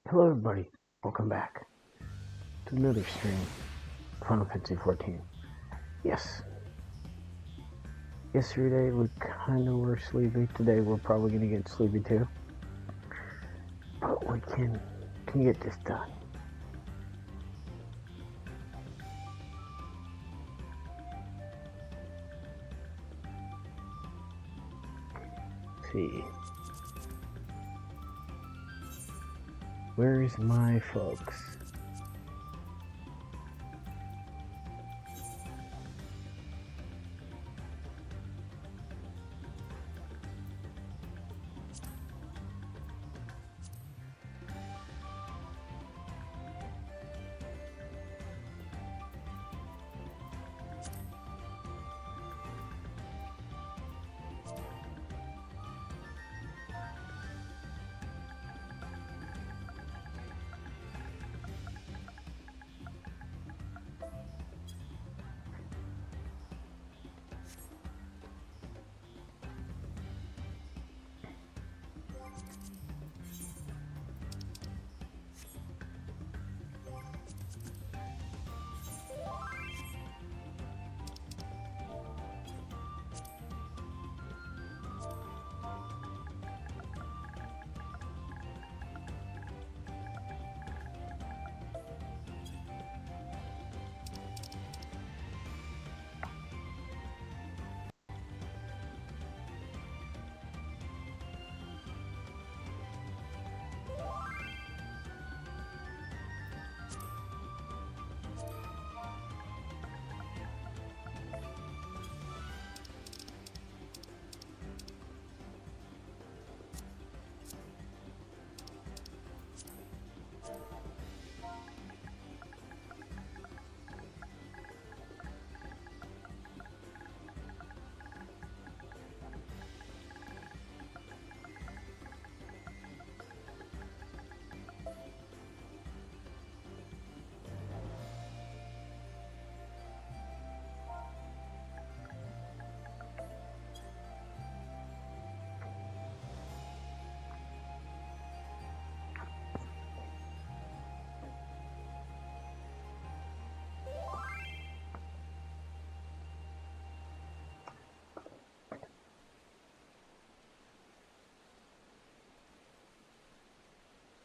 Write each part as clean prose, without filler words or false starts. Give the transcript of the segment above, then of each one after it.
Hello everybody, welcome back to another stream of FFXIV. Yes, yesterday we kind of were sleepy. Today we're probably going to get sleepy too. But we can get this done. Let's see. Where's my folks?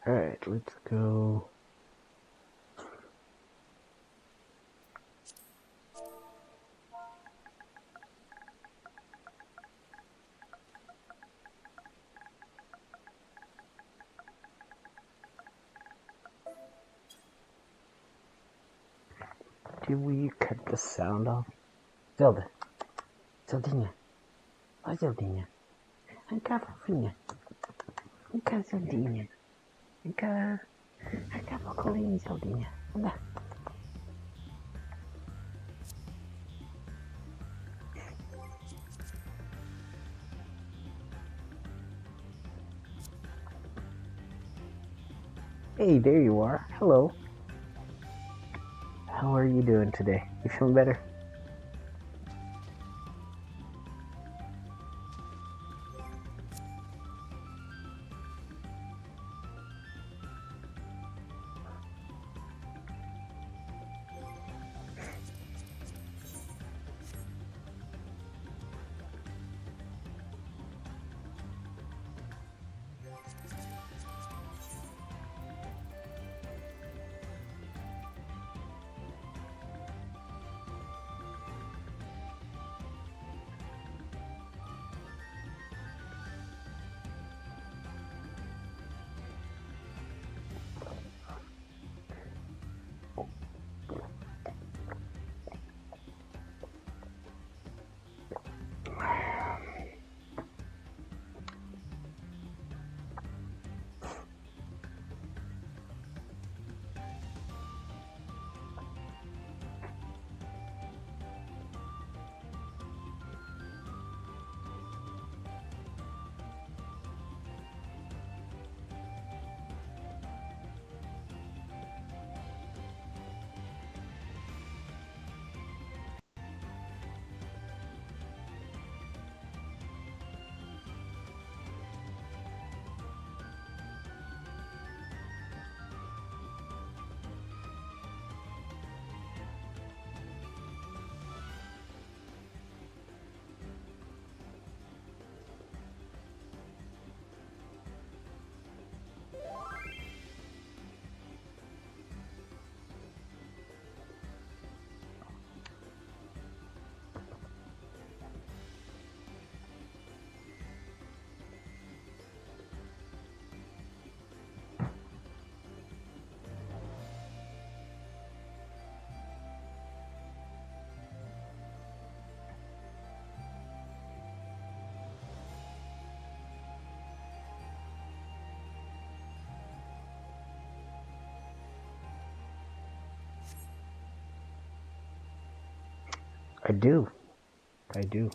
Alright, let's go. Did we cut the sound off? Zelda. Zeldinha. Ó, Zeldinha. Vem cá, fofinha. Vem cá, Zeldinha. Vem cá. Vem cá pro colinho, Zeldinha. Anda. Hey, there you are. Hello. How are you doing today? You feeling better? I do. I do.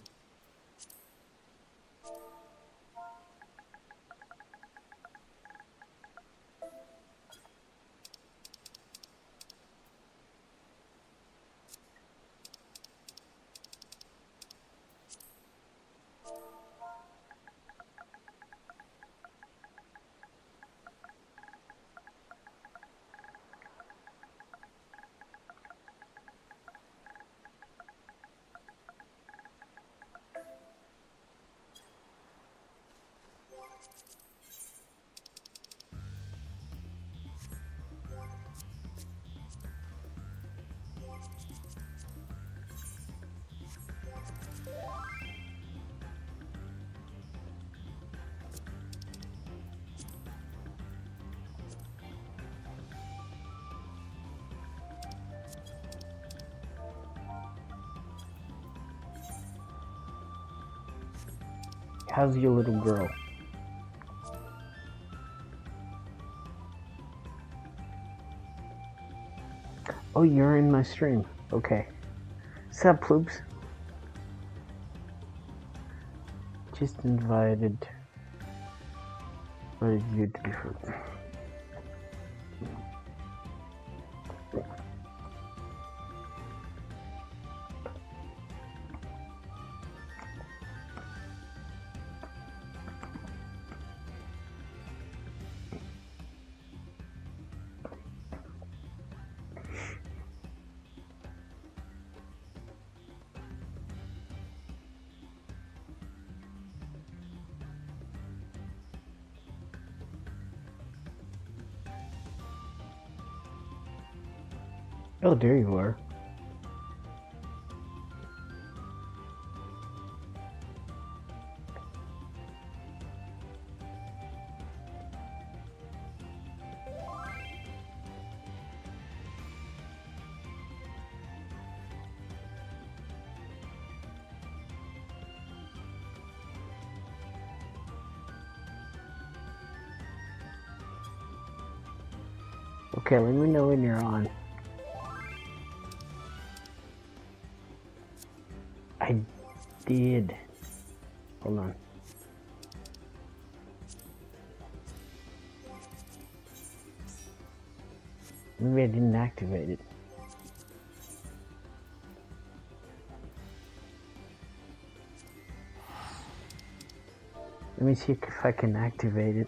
How's your little girl? Oh, you're in my stream. Okay. Sup, ploops? Just invited. What did you do for? Oh, there you are. Okay, let me know when you're on. I did. Hold on. Maybe I didn't activate it. Let me see if I can activate it.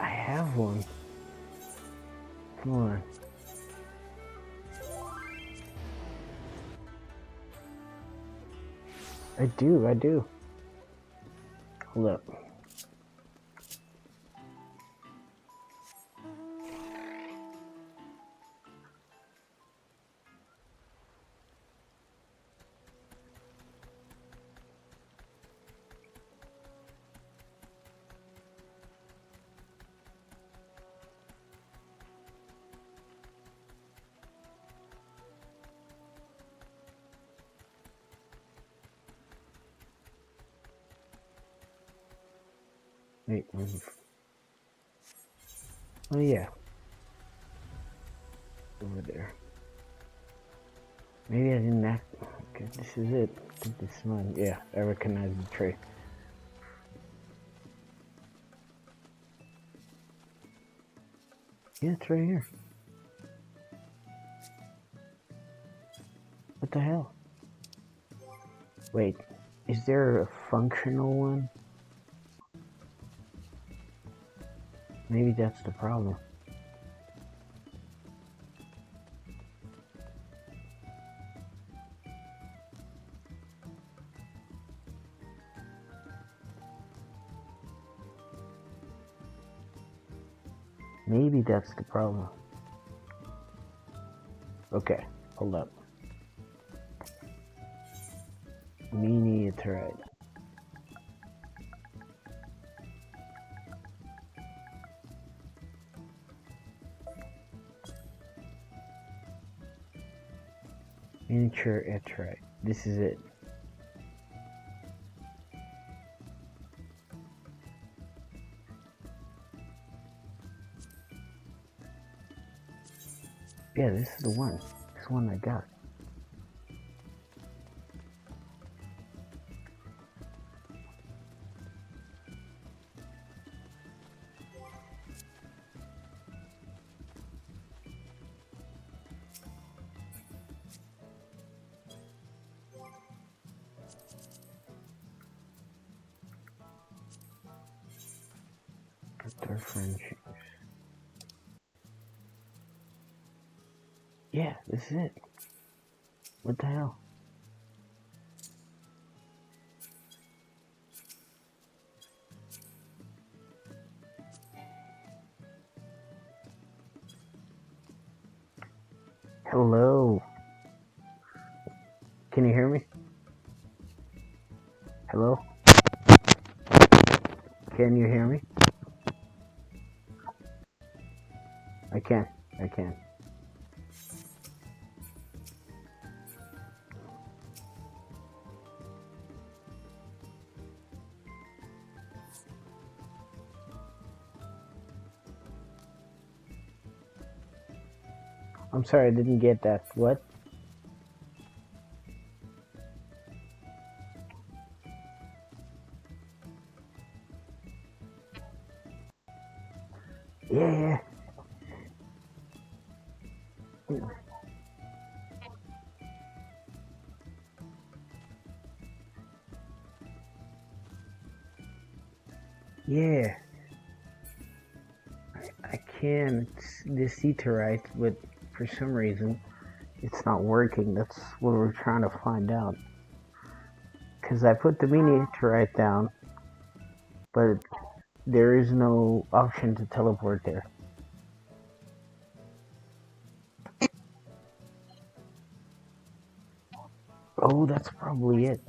I have one. Come on. I do. Hold up. Wait, oh yeah. Over there. Maybe I didn't act. Okay, this is it. This one. Yeah, I recognize the tray. Yeah, it's right here. What the hell? Wait, is there a functional one? Maybe that's the problem. Maybe that's the problem. Okay, hold up. Miniaturite. Miniature Etrite. This is it. Yeah, this is the one. This one I got. Their friendship. Yeah, this is it. What the hell? Hello. Can you hear me? Hello? Can you hear me? I can. I can. I'm sorry, I didn't get that. What? Yeah, yeah. Yeah. I can. It's this Etherite, but for some reason, it's not working. That's what we're trying to find out. Because I put the mini Etherite down, but there is no option to teleport there. Oh, that's probably it.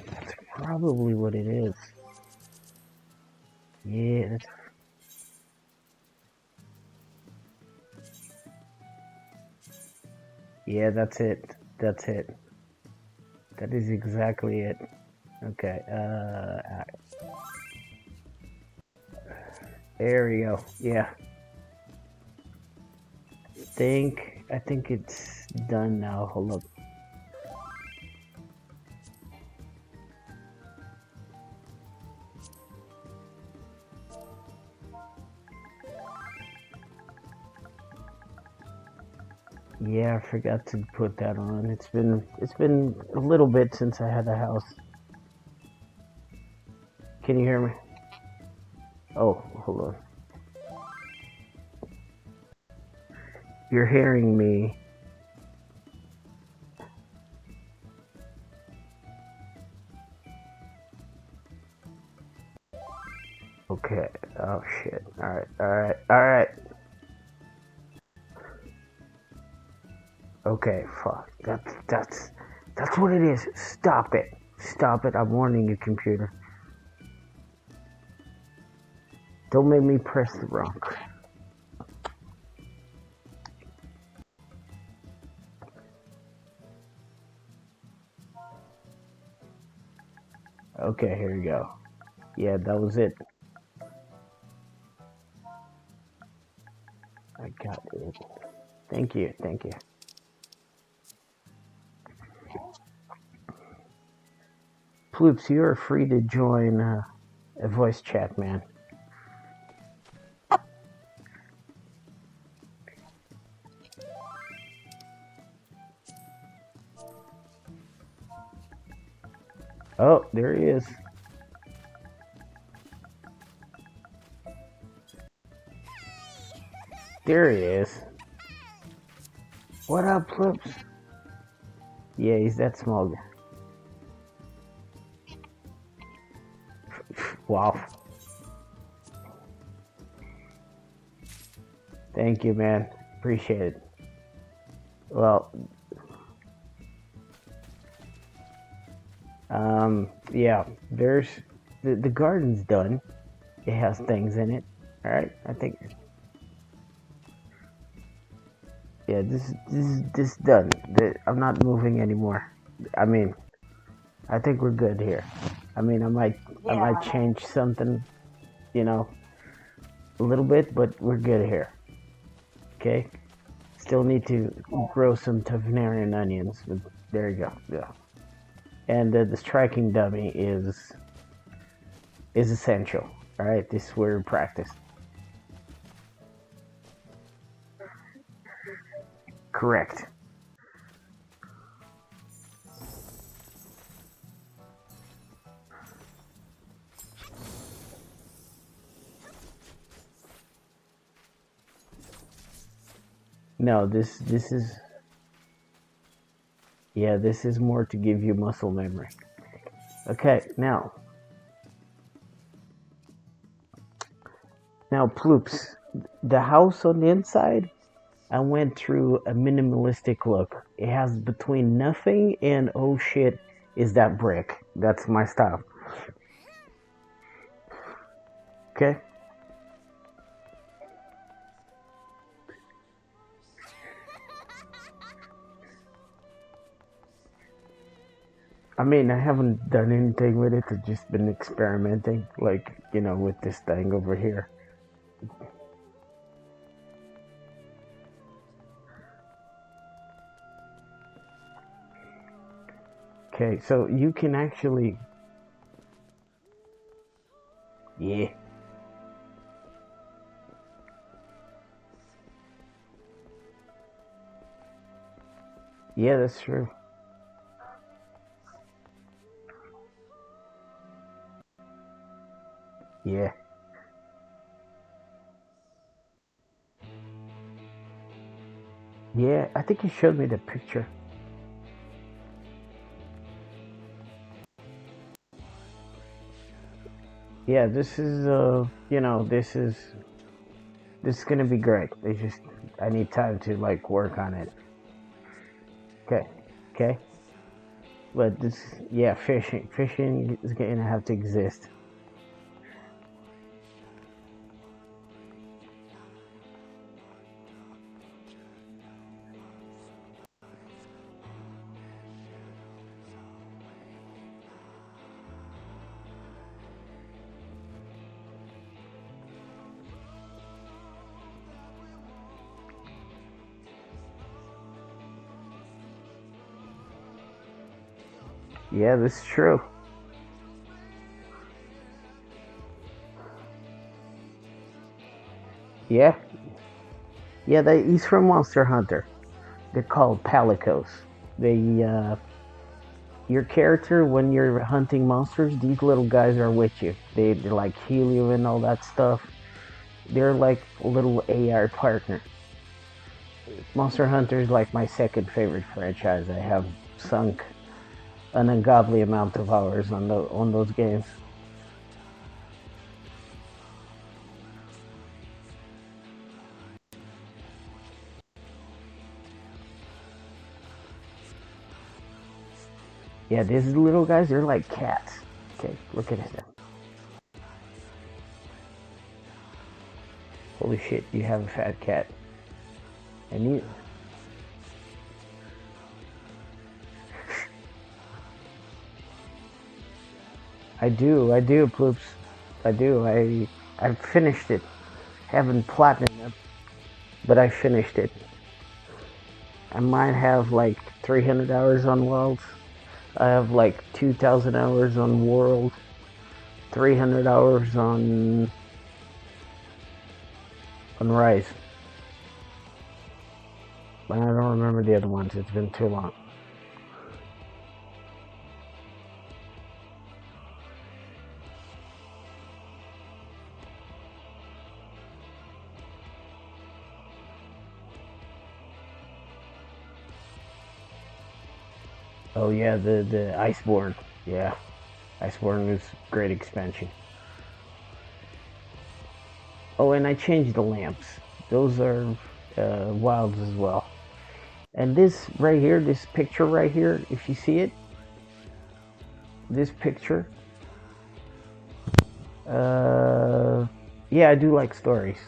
That's probably what it is. Yeah, that's... Yeah, that's it. That's it. That is exactly it. Okay, there we go. Yeah. I think it's done now. Hold up. Yeah, I forgot to put that on. It's been a little bit since I had a house. Can you hear me? Oh, hold on. You're hearing me. Okay. Oh shit. Alright. Okay, fuck. That's what it is. Stop it. Stop it. I'm warning you, computer. Don't make me press the wrong. Okay, here we go. Yeah, that was it. I got it. Thank you. Floops, you are free to join a voice chat, man. Oh, there he is. There he is. What up, Floops? Yeah, he's that small guy. Wow. Thank you, man. Appreciate it. Well, yeah, there's the garden's done. It has things in it. All right, I think. Yeah, this done. I'm not moving anymore. I mean, I think we're good here. I mean, I might Yeah. change something, you know, a little bit, but we're good here. Okay. Still need to grow some Tavenarian onions, but there you go. Yeah. And the striking dummy is essential. All right, this is where we practice. Correct. No, this is yeah, this is more to give you muscle memory. Okay, now ploops. The house on the inside, I went through a minimalistic look. It has between nothing and oh shit, is that brick? That's my style. Okay. I mean, I haven't done anything with it. I've just been experimenting, like, with this thing over here. Okay, so you can actually, yeah, yeah, that's true. Yeah, yeah, I think you showed me the picture. Yeah, this is, this is gonna be great. It's just, I need time to, like, work on it. Okay, okay. But this, yeah, fishing is gonna have to exist. Yeah, this is true. Yeah, yeah, he's from Monster Hunter. They're called palicos. They, your character, when you're hunting monsters, these little guys are with you. They like heal you and all that stuff. They're like a little AR partner. Monster Hunter is like my second favorite franchise. I have sunk an ungodly amount of hours on those games. Yeah, these little guys, they're like cats. Okay, look at them. Holy shit, you have a fat cat. And you, I do, Ploops. I do. I finished it. Haven't platinum, but I finished it. I might have like 300 hours on Worlds. I have like 2,000 hours on World. 300 hours on Rise. But I don't remember the other ones. It's been too long. Oh yeah, the Iceborne. Yeah, Iceborne is great expansion. Oh, and I changed the lamps. Those are wilds as well. And this right here, this picture right here, if you see it, this picture, uh, yeah, I do like stories.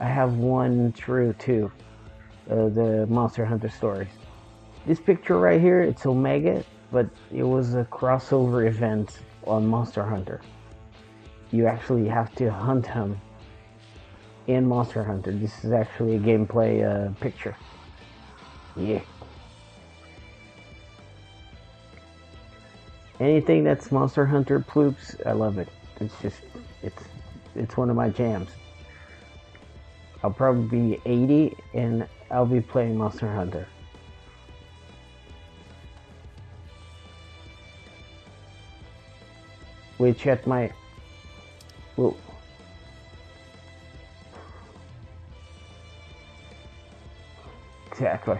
I have one through two, the Monster Hunter stories. This picture right here, it's Omega, but it was a crossover event on Monster Hunter. You actually have to hunt him in Monster Hunter. This is actually a gameplay picture. Yeah. Anything that's Monster Hunter ploops, I love it. It's one of my jams. I'll probably be 80 and I'll be playing Monster Hunter. Which at my... Well, exactly.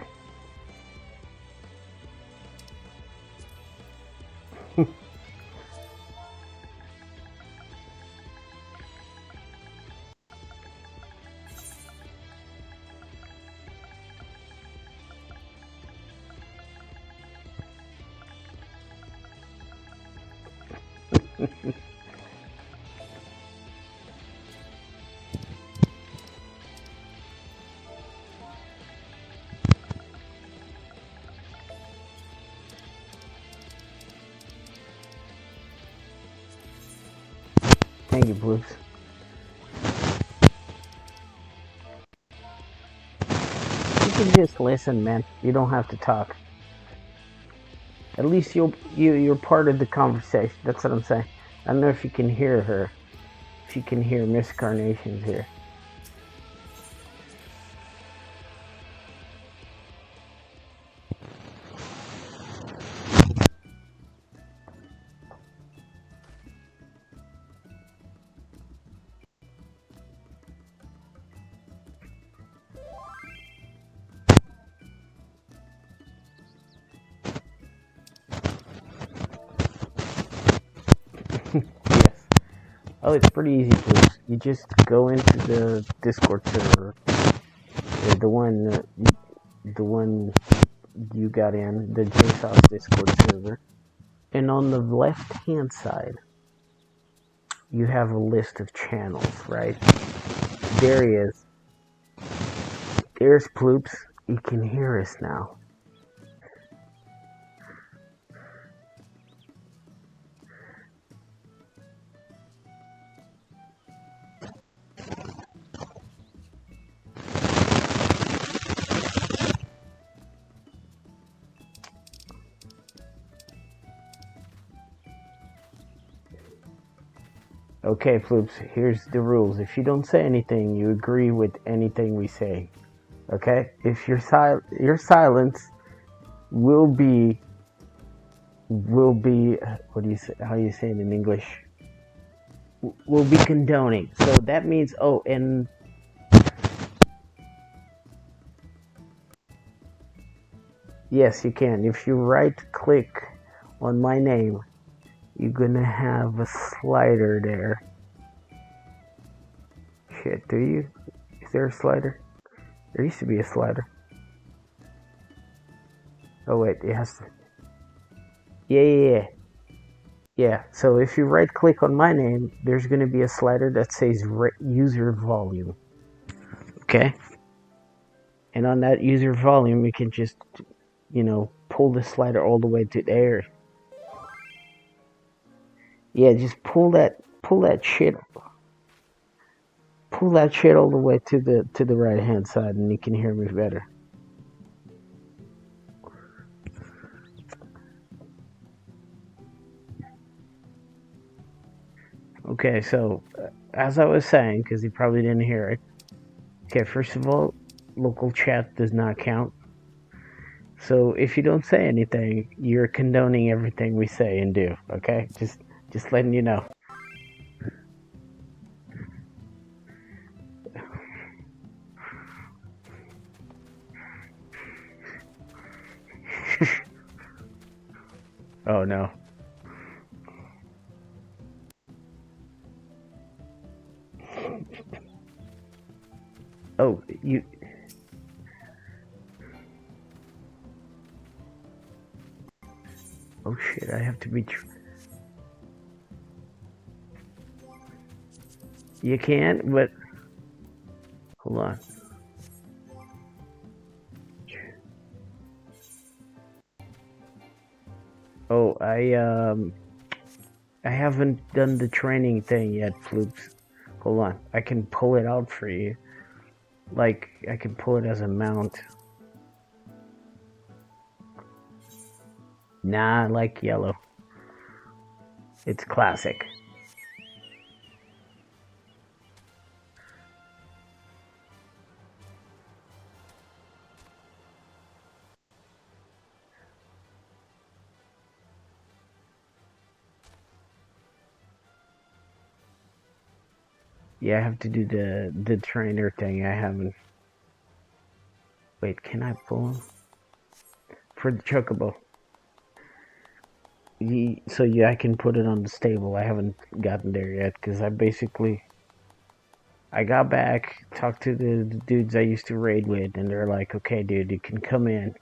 Thank you, Blues. You can just listen, man. You don't have to talk. At least you're part of the conversation. That's what I'm saying. I don't know if you can hear her. If you can hear Miss Carnation's here. Yes. Oh, it's pretty easy, Blues. You just go into the Discord server. The one you got in, the JSOS Discord server. And on the left-hand side, you have a list of channels, right? There he is. There's Ploops. You can hear us now. Okay, Ploops, here's the rules. If you don't say anything, you agree with anything we say. Okay? If your silence will be what do you say, how do you say it in English? Will be condoning. So that means, oh, and yes, you can. If you right click on my name, you're gonna have a slider there. Shit, do you? Is there a slider? There used to be a slider. Oh wait, it has to. Yeah. So if you right click on my name, there's gonna be a slider that says user volume. Okay? And on that user volume, you can just, pull the slider all the way to there. Yeah, just pull that shit all the way to the right hand side, and you can hear me better. Okay, so as I was saying, because you probably didn't hear it. Okay, first of all, local chat does not count. So if you don't say anything, you're condoning everything we say and do. Okay, just letting you know. Oh no. Oh, you. Oh shit, I have to be. You can, but. Hold on. Oh, I I haven't done the training thing yet, Floops. Hold on, I can pull it out for you. Like, I can pull it as a mount. Nah, I like yellow. It's classic. Yeah, I have to do the trainer thing. I haven't. Wait, can I pull him? For the chocobo. So yeah, I can put it on the stable. I haven't gotten there yet because I got back, talked to the dudes I used to raid with, and they're like, okay, dude, you can come in,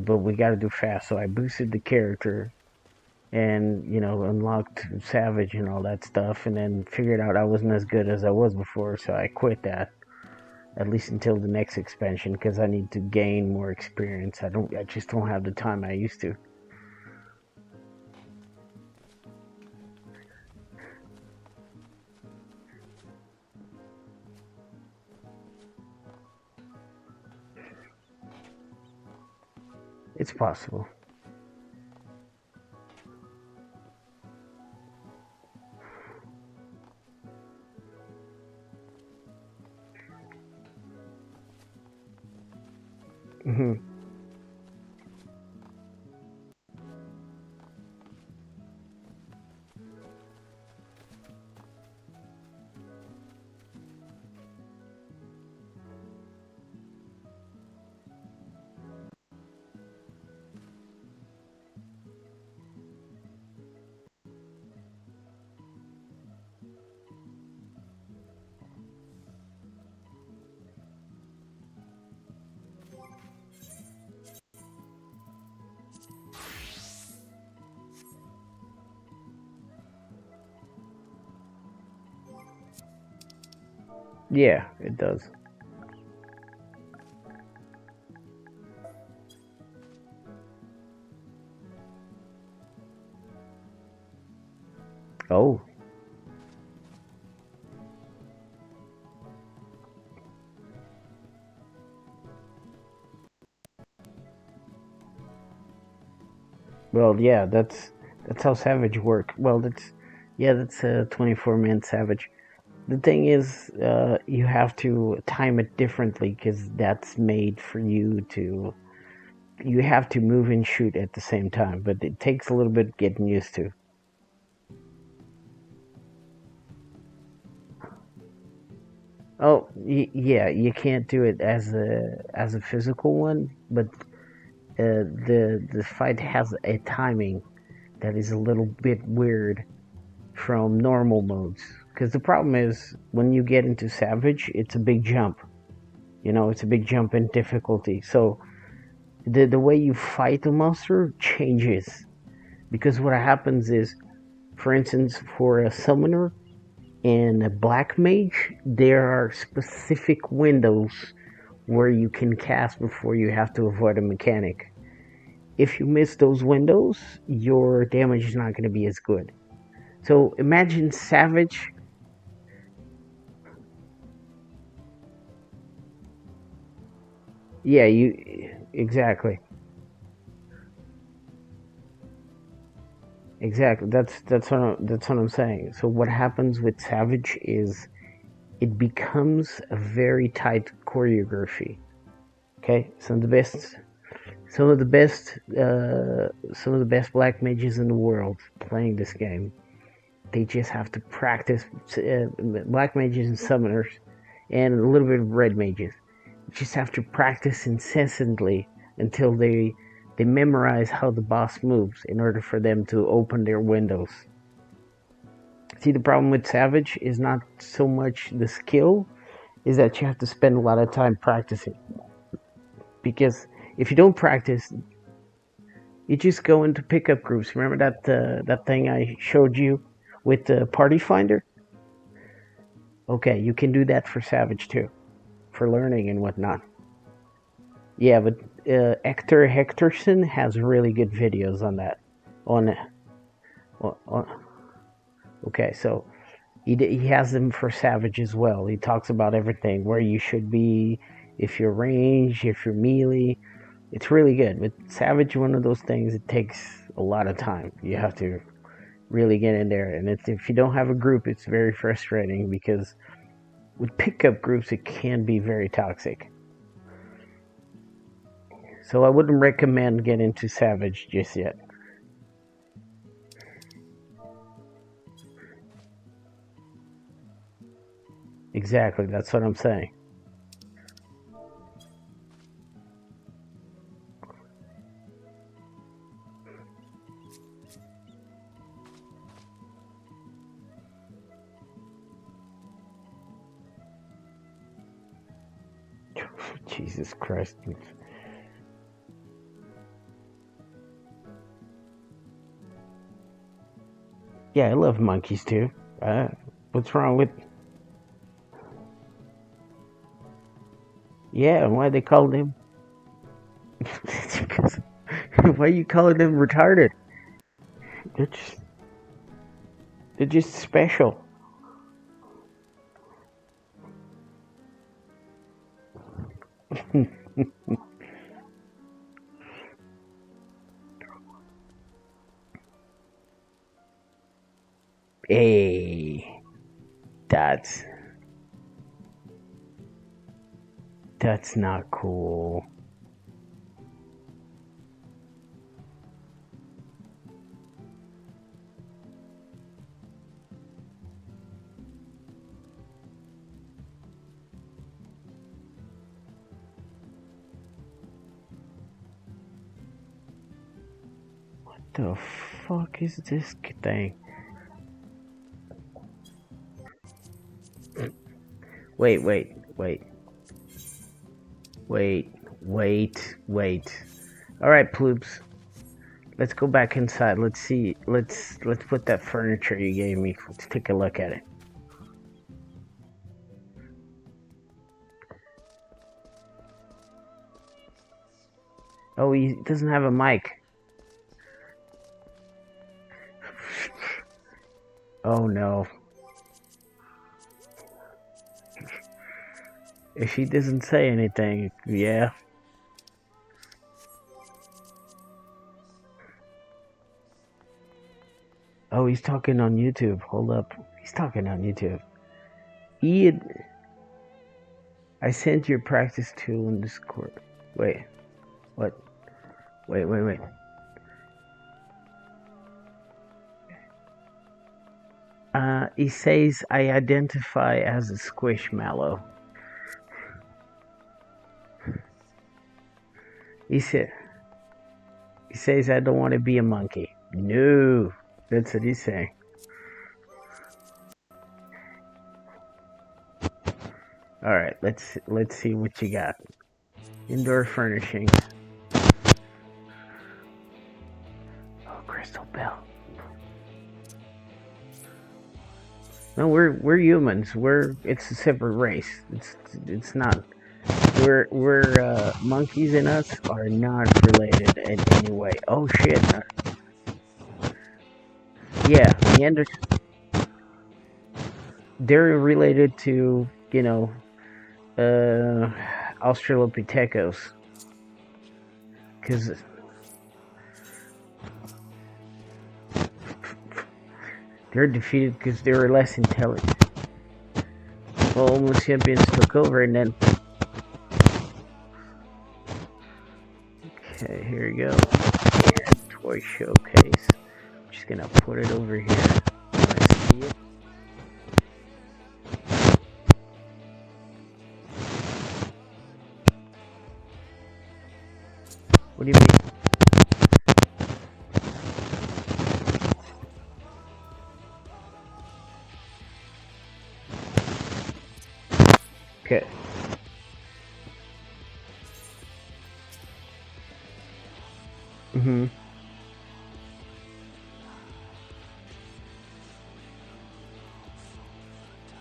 but we got to do fast. So I boosted the character and, unlocked Savage and all that stuff, and then figured out I wasn't as good as I was before, so I quit that. At least until the next expansion, because I need to gain more experience. I just don't have the time I used to. It's possible. Mm-hmm. Yeah, it does. Oh. Well, yeah, that's how Savage work. Well, that's a 24-man Savage. The thing is, you have to time it differently because that's made for you to. You have to move and shoot at the same time, but it takes a little bit getting used to. Oh, yeah, you can't do it as a physical one, but the fight has a timing that is a little bit weird from normal modes. Because the problem is when you get into Savage, it's a big jump. It's a big jump in difficulty. So the way you fight the monster changes. Because what happens is, for instance, for a summoner and a black mage, there are specific windows where you can cast before you have to avoid a mechanic. If you miss those windows, your damage is not going to be as good. So imagine Savage. Yeah, exactly. Exactly. That's what I'm saying. So what happens with Savage is it becomes a very tight choreography. Okay, some of the best black mages in the world playing this game. They just have to practice. Black mages and summoners, and a little bit of red mages, just have to practice incessantly until they memorize how the boss moves in order for them to open their windows. See, the problem with Savage is not so much the skill, is that you have to spend a lot of time practicing. Because if you don't practice, you just go into pickup groups. Remember that thing I showed you with the party finder? Okay, you can do that for Savage too, for learning and whatnot. Yeah, but Hector Hectorson has really good videos on that. On Okay, so he has them for Savage as well. He talks about everything, where you should be, if you're range, if you're melee. It's really good. With Savage, one of those things, it takes a lot of time. You have to really get in there. And if you don't have a group, it's very frustrating because with pickup groups, it can be very toxic. So I wouldn't recommend getting into Savage just yet. Exactly, that's what I'm saying. Jesus Christ. Yeah, I love monkeys too. What's wrong with... Yeah, why they call them... Why you calling them retarded? They're just special. Hey, that's not cool. What the fuck is this thing? Wait. All right, ploops. Let's go back inside. Let's see. Let's put that furniture you gave me. Let's take a look at it. Oh, he doesn't have a mic. Oh no. If he doesn't say anything, yeah. Oh, he's talking on YouTube. Hold up. He's talking on YouTube. I sent your practice tool in Discord. Wait. What? Wait. He says I identify as a squishmallow. He says I don't want to be a monkey. No, that's what he's saying. All right, let's see what you got. Indoor furnishings. Oh, crystal bell. No, we're humans. It's a separate race. It's not. We're monkeys and us are not related in any way. Oh shit. Yeah, they're related to, Australopithecus. Because they're defeated because they were less intelligent. Well, Homo sapiens took over and then... Okay, here we go. Here, toy showcase. I'm just gonna put it over here. Wanna see it? What do you mean? Okay.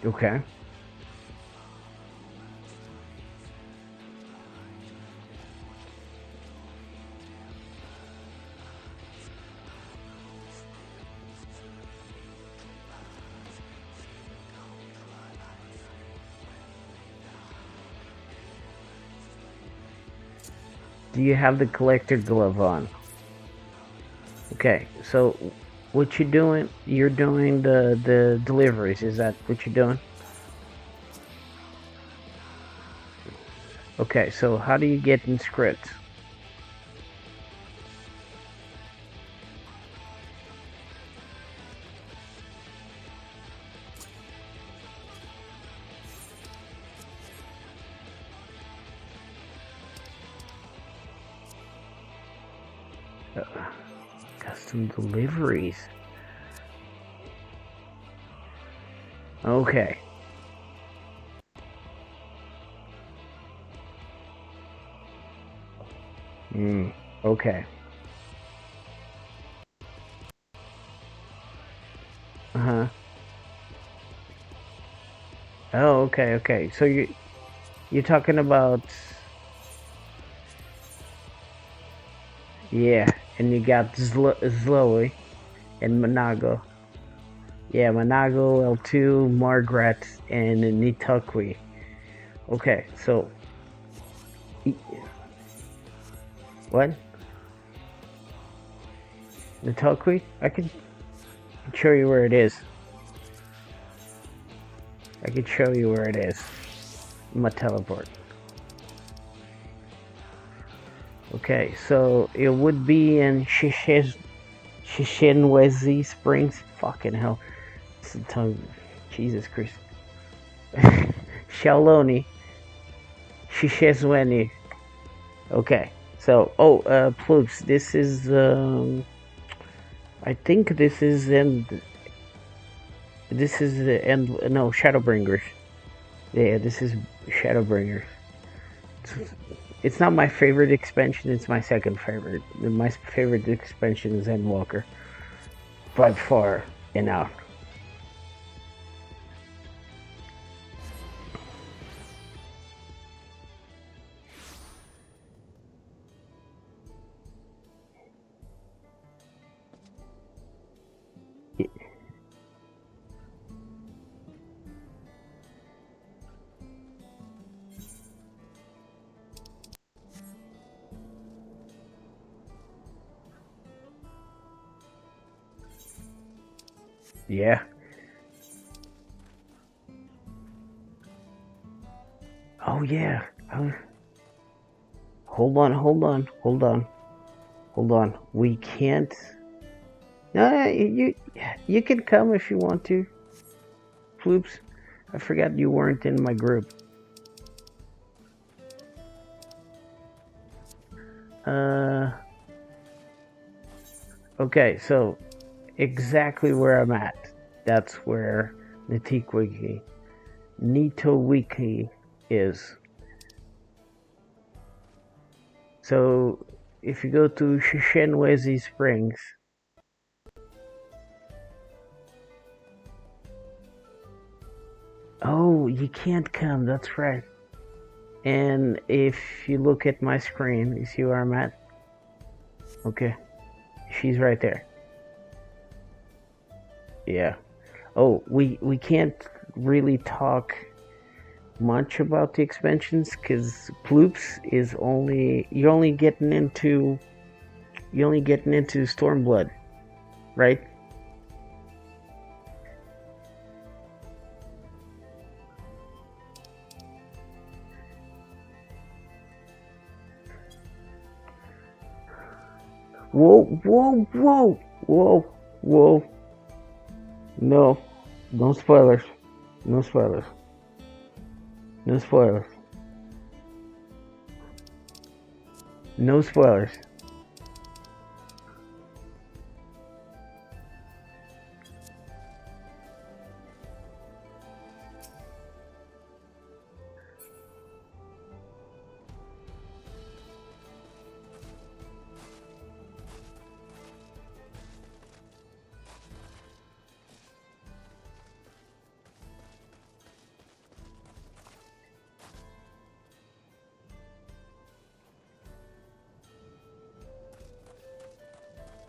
Okay. Do you have the collector glove on? Okay, so what you doing? You're doing the deliveries. Is that what you're doing? Okay, so how do you get in scripts? Custom deliveries. Okay. Okay. Uh-huh. Oh, okay, okay. So you're talking about, yeah, and you got Zloe and Monago. Yeah, Monago, L2, Margaret, and Nitukwi. Okay, so what? Nitukwi? I can show you where it is. I can show you where it is. My teleport. Okay, so it would be in Shishinwezi Springs. Fucking hell. It's the tongue. Jesus Christ. Shaloni. Shishezweni. Okay. So, Ploops, this is, I think this is the end, no, Shadowbringers. Yeah, this is Shadowbringers. It's not my favorite expansion, it's my second favorite. My favorite expansion is Endwalker. By far and out. Yeah. Oh yeah. Hold on. We can't. No, you can come if you want to. Floops, I forgot you weren't in my group. Okay, so exactly where I'm at. That's where Nitowiki is. So if you go to Shishinwezi Springs, oh, you can't come, that's right. And if you look at my screen, you see where I'm at? Okay, she's right there. Yeah. Oh, we can't really talk much about the expansions because Ploops is you're only getting into Stormblood, right? Whoa. No spoilers. No spoilers. No spoilers. No spoilers.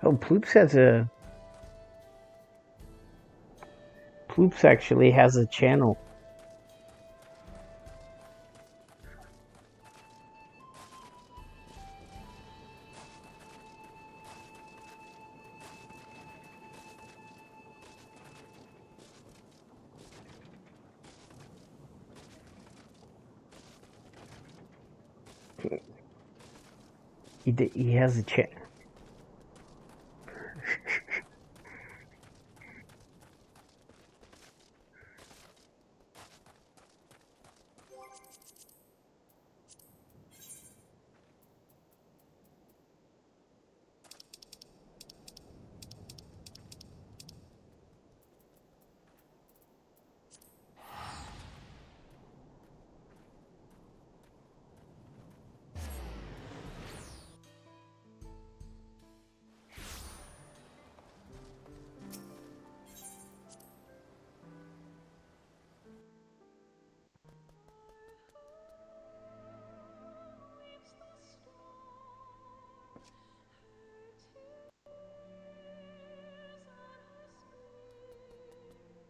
Oh, Ploops actually has a channel. He has a chance.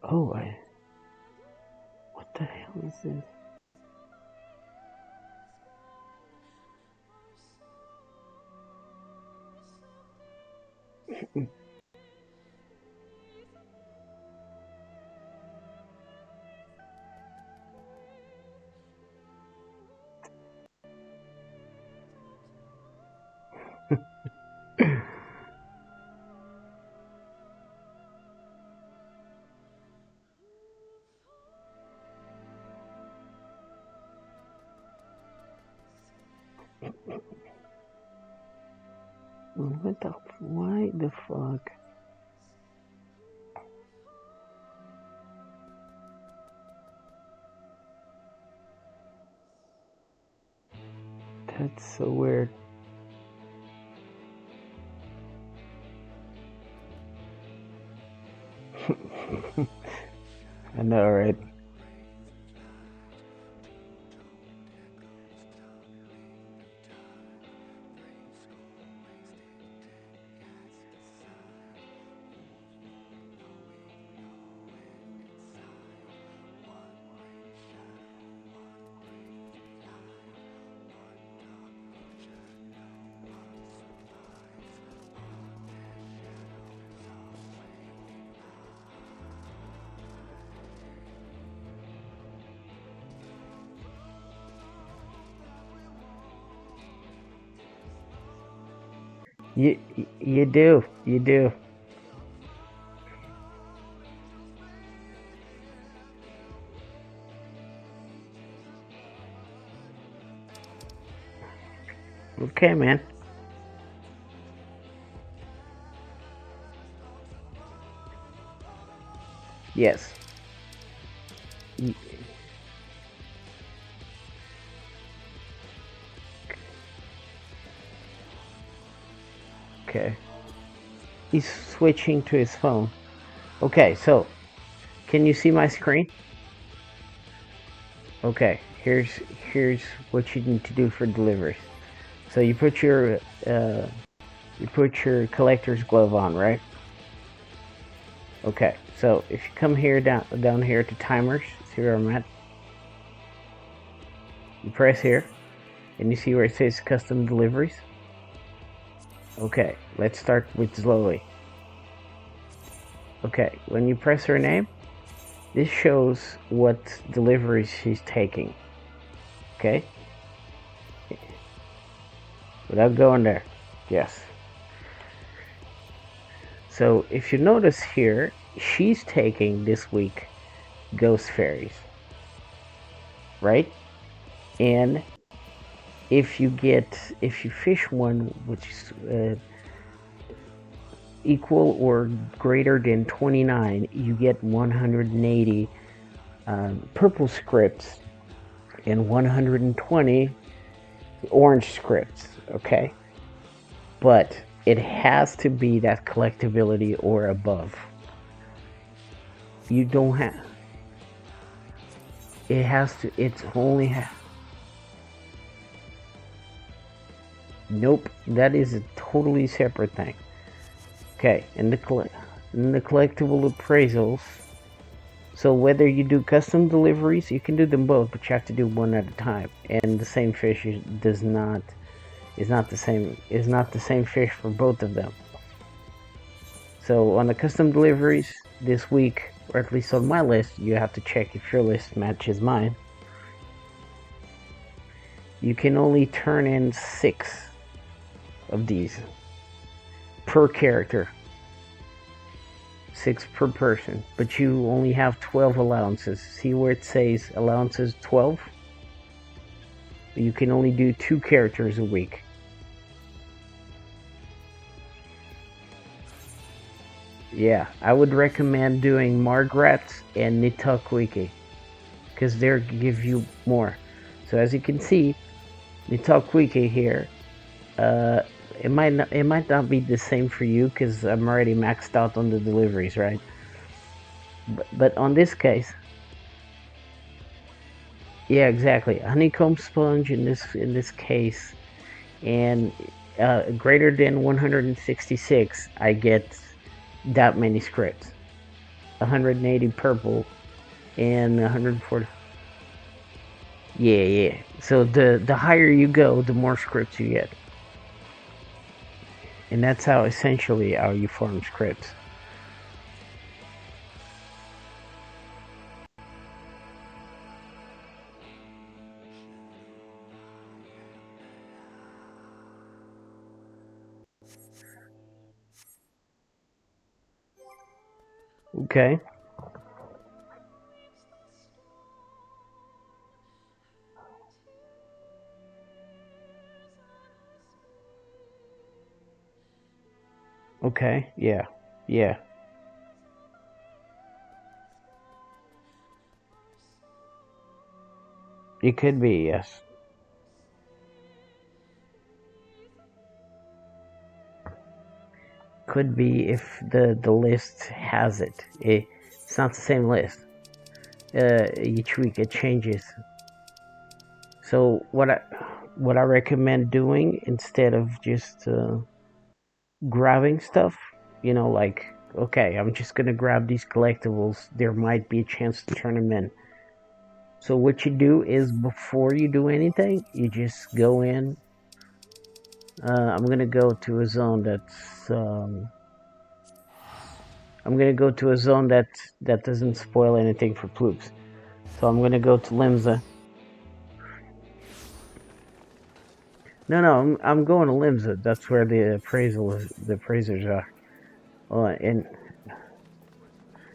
Oh, what the hell is this? Why the fuck? That's so weird. I know, right? You do. Okay, man. Yes. Okay. He's switching to his phone. Okay, so can you see my screen? Okay, here's what you need to do for deliveries. So you put your collector's glove on, right? Okay, so if you come here down here to timers, see where I'm at? You press here, and you see where it says custom deliveries. Okay, let's start with Zoe. Okay, when you press her name, this shows what deliveries she's taking. Okay? Without going there. Yes. So if you notice here, she's taking this week ghost fairies. Right? And if you fish one which is equal or greater than 29, you get 180 purple scripts and 120 orange scripts. Okay, but it has to be that collectability or above. You don't have. It has to. It's only. Nope, that is a totally separate thing. Okay, and the collectible appraisals. So whether you do custom deliveries, you can do them both, but you have to do one at a time. And the same fish is not the same fish for both of them. So on the custom deliveries this week, or at least on my list, you have to check if your list matches mine. you can only turn in 6 of these per character. 6 per person, but you only have 12 allowances. See where it says allowances 12? You can only do 2 characters a week. Yeah, I would recommend doing Margaret and Nitakwiki, because they give you more. So as you can see, Nitakwiki here, it might not be the same for you because I'm already maxed out on the deliveries, right? But on this case, yeah, exactly. Honeycomb sponge in this case, and greater than 166, I get that many scripts. 180 purple and 140. Yeah. So the higher you go, the more scripts you get. And that's how essentially how you farm scripts. Okay. Okay. Yeah. It could be, yes. Could be if the list has it. It's not the same list. Each week it changes. So what I recommend doing instead of just grabbing stuff, like, okay, I'm just gonna grab these collectibles. There might be a chance to turn them in. So what you do is before you do anything, you just go in. I'm gonna go to a zone that's. I'm gonna go to a zone that doesn't spoil anything for ploops. So I'm gonna go to Limsa. No, I'm going to Limsa. That's where the appraisers are. And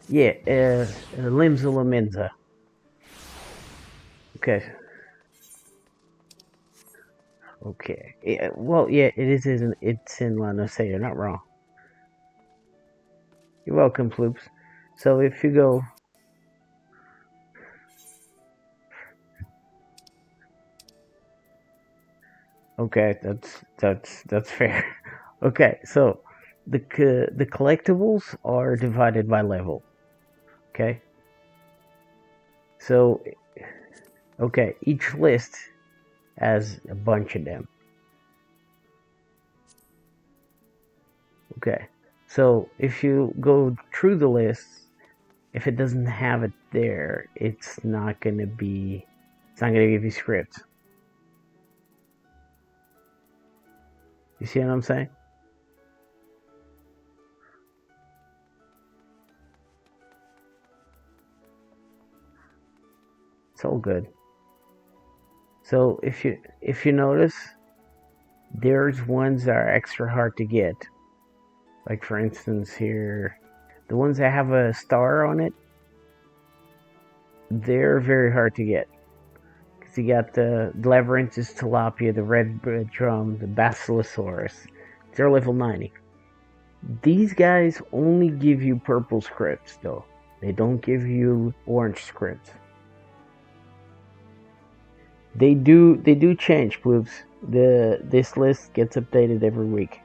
yeah, Limsa Laminza. Okay. Okay. Yeah, well, yeah, it's in Lanosea. You're not wrong. You're welcome, Ploops. So if you go. Okay, that's fair. Okay, so the collectibles are divided by level. Okay. So, okay, each list has a bunch of them. Okay, so if you go through the list, if it doesn't have it there, it's not gonna give you scripts. You see what I'm saying? It's all good. So if you notice, there's ones that are extra hard to get. Like for instance here, the ones that have a star on it, they're very hard to get. Because you got the Labyrinthus tilapia, the red drum, the Basilosaurus. They're level 90. These guys only give you purple scripts though. They don't give you orange scripts. They do change, Ploops. This list gets updated every week.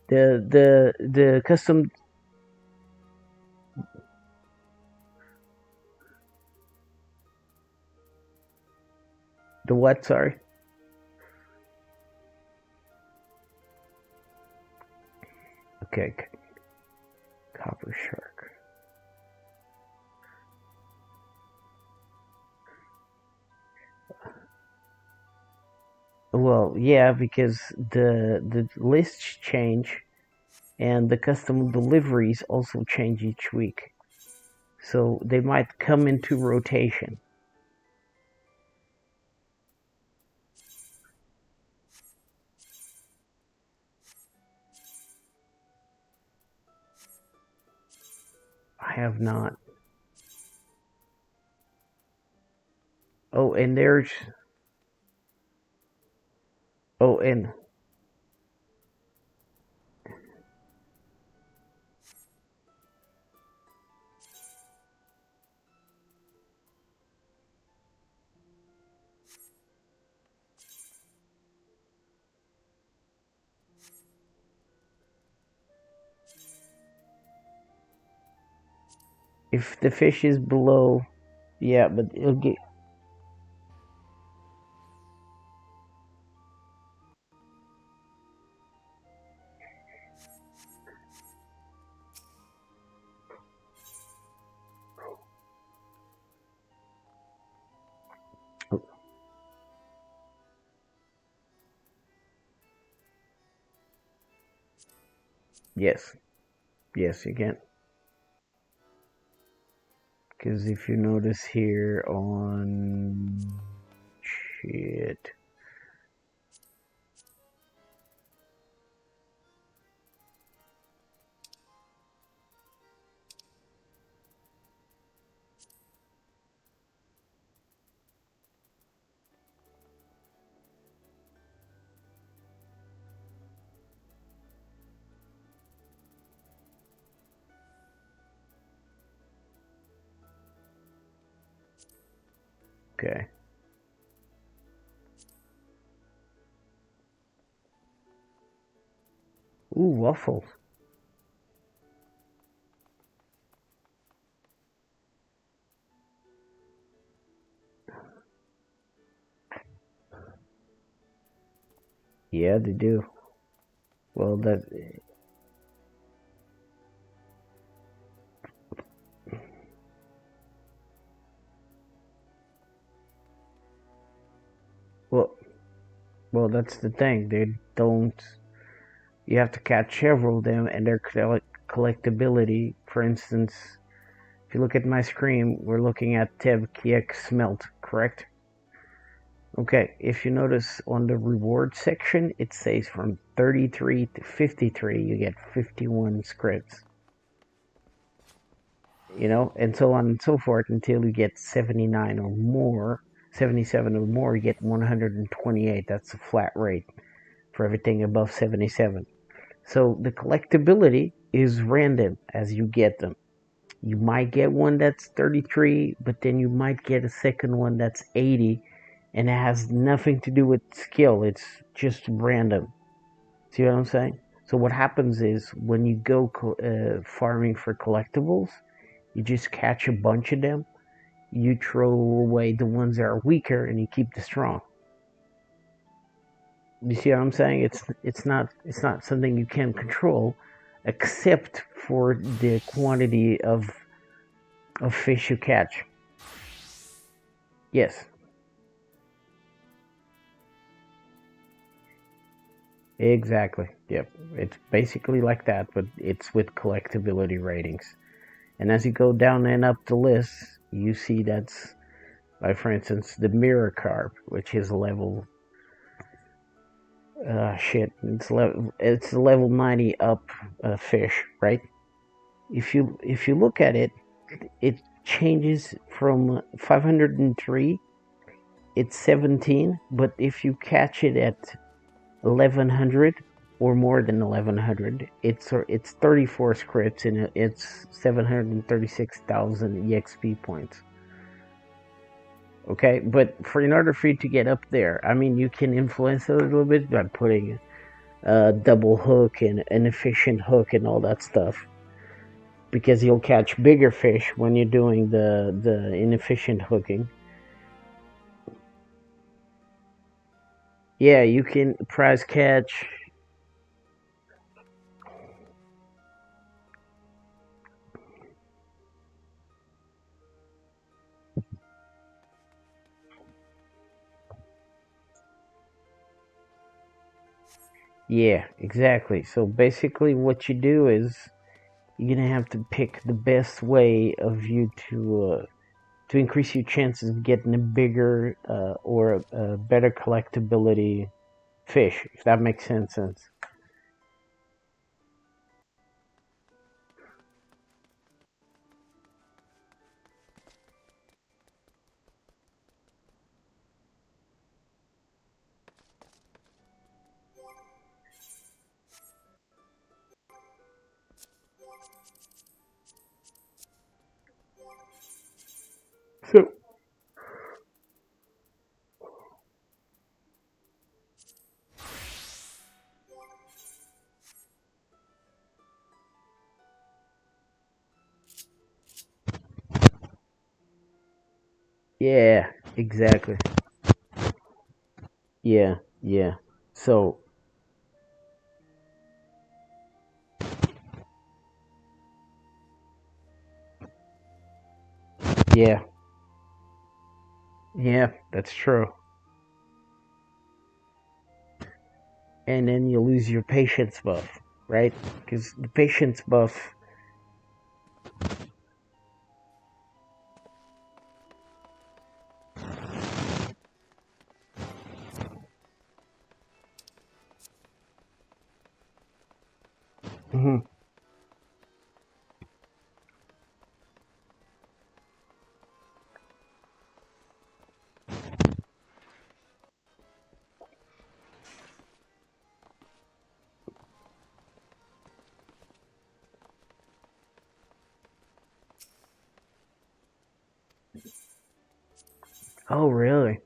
The custom. The what? Sorry. Okay. Copper shark. Well, yeah, because the lists change, and the custom deliveries also change each week. So they might come into rotation. I have not. Oh, and there's... Oh, and... If the fish is below... Yeah, but it'll get... Yes. Yes, you can. Because if you notice here on... Shit. Okay. Ooh, waffles. Yeah, they do. Well, that... Well, that's the thing. They don't... You have to catch several of them, and their collectability. For instance, if you look at my screen, we're looking at tghe smelt, correct? Okay, if you notice on the reward section, it says from 33 to 53, you get 51 scripts. You know, and so on and so forth until you get 79 or more, 77 or more, you get 128. That's a flat rate for everything above 77. So the collectability is random as you get them. You might get one that's 33, but then you might get a second one that's 80, and it has nothing to do with skill. It's just random. See what I'm saying? So what happens is when you go farming for collectibles, you just catch a bunch of them. You throw away the ones that are weaker, and you keep the strong. You see what I'm saying? It's not something you can control, except for the quantity of fish you catch. Yes. Exactly. Yep. It's basically like that, but it's with collectability ratings. And as you go down and up the list, you see that's, like for instance, the mirror carp, which is level... It's level 90 up fish, right? If you look at it, it changes from 503. It's 17, but if you catch it at 1100 or more than 1100, it's 34 scripts and it's 736,000 exp points. Okay, but in order for you to get up there, I mean, you can influence it a little bit by putting a double hook and an efficient hook and all that stuff, because you'll catch bigger fish when you're doing the inefficient hooking. Yeah, you can prize catch. Yeah, exactly. So basically what you do is you're gonna have to pick the best way of you to increase your chances of getting a bigger or a better collectability fish, if that makes sense. So yeah, exactly. Yeah, yeah. So yeah, yeah, that's true. And then you lose your patience buff, right? Because the patience buff. Mhm. Oh, really?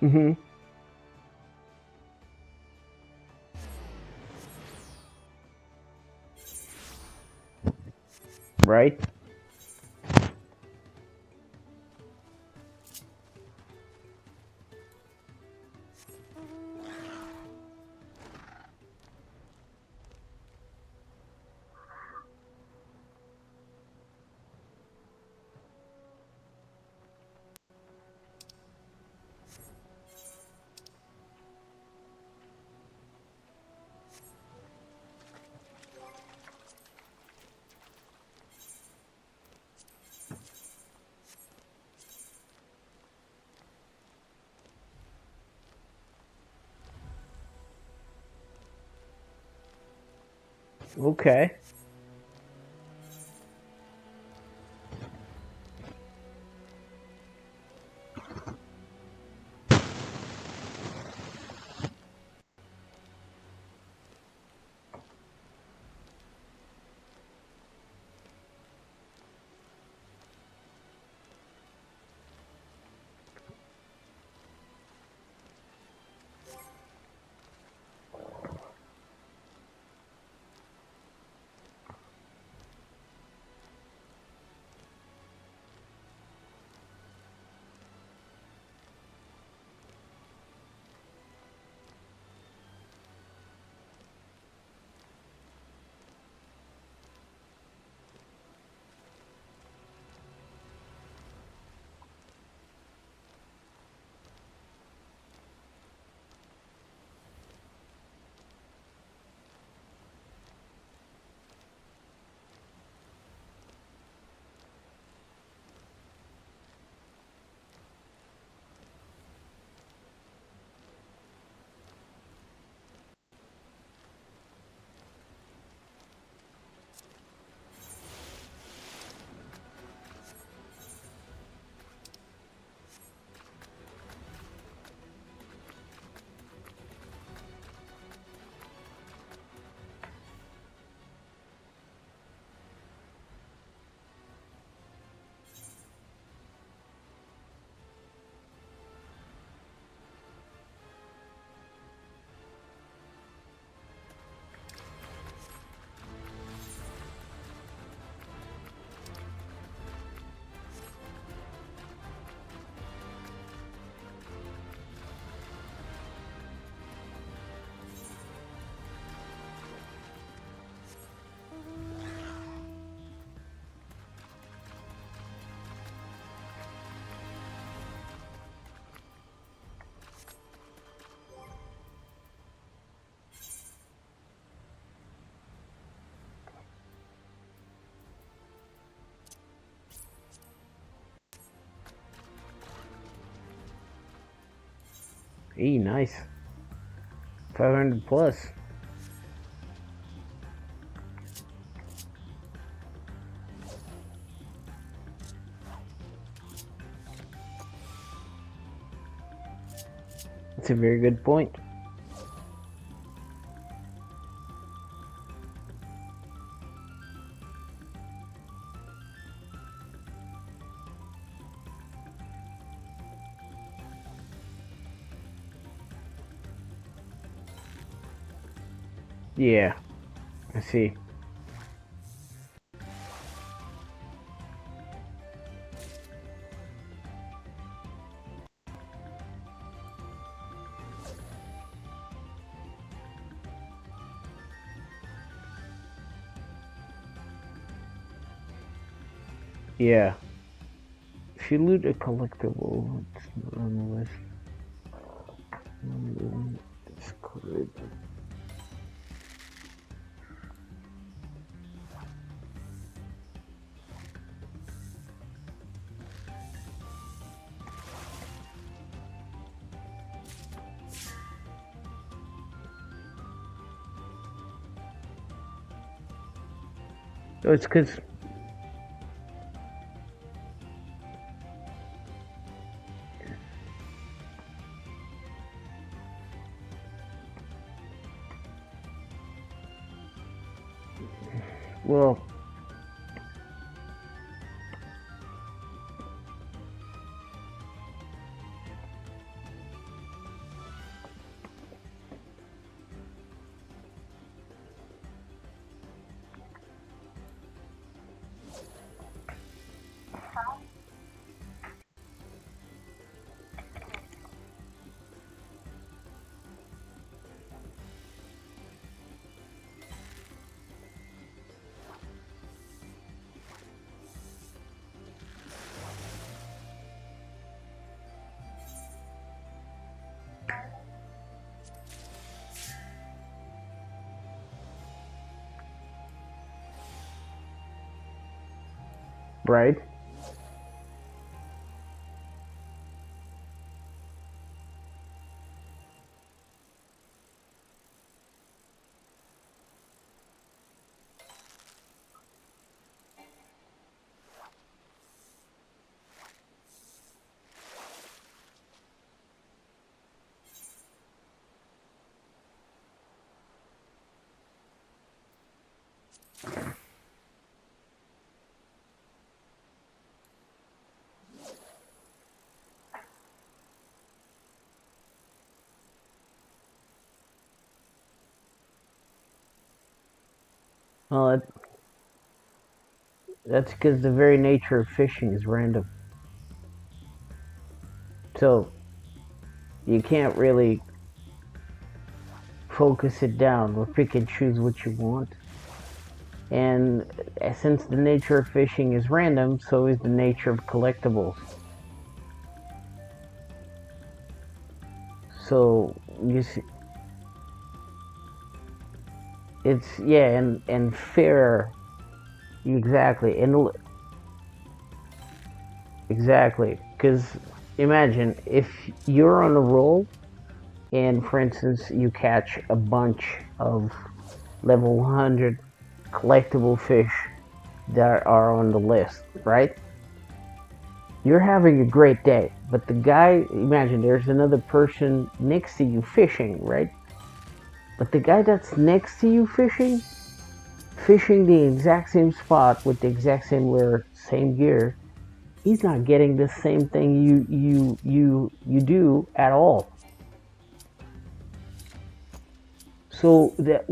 Mhm. Right? Okay. Hey, nice. 500 plus. That's a very good point. Yeah, I see. Yeah. If you loot a collectible, it's not on the list. Discord. Oh, it's because well, right? Well, that's because the very nature of fishing is random. So you can't really focus it down or pick and choose what you want. And since the nature of fishing is random, so is the nature of collectibles. So you see, it's yeah, and fair, exactly, and exactly, because imagine if you're on a roll, and for instance, you catch a bunch of level 100 collectible fish that are on the list, right? You're having a great day, but the guy, imagine there's another person next to you fishing, right? But the guy that's next to you fishing the exact same spot with the exact same lure, same gear, he's not getting the same thing you do at all. So that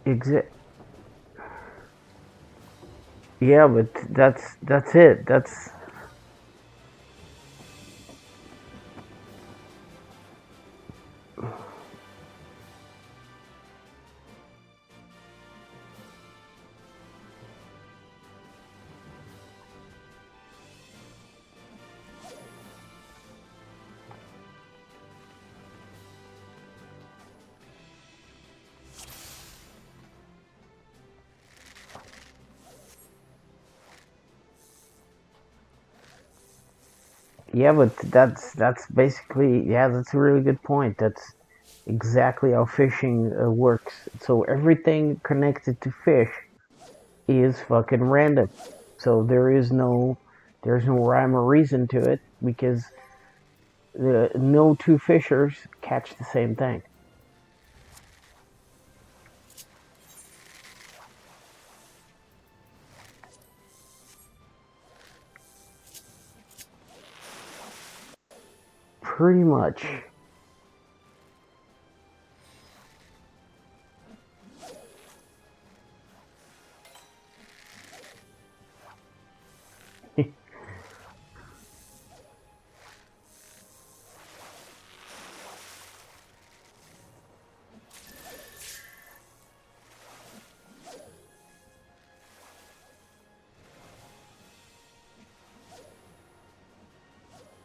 exact. Yeah, but that's it. That's Yeah, but that's basically, yeah, that's a really good point. That's exactly how fishing works. So everything connected to fish is fucking random. So there's no rhyme or reason to it because no two fishers catch the same thing. Pretty much.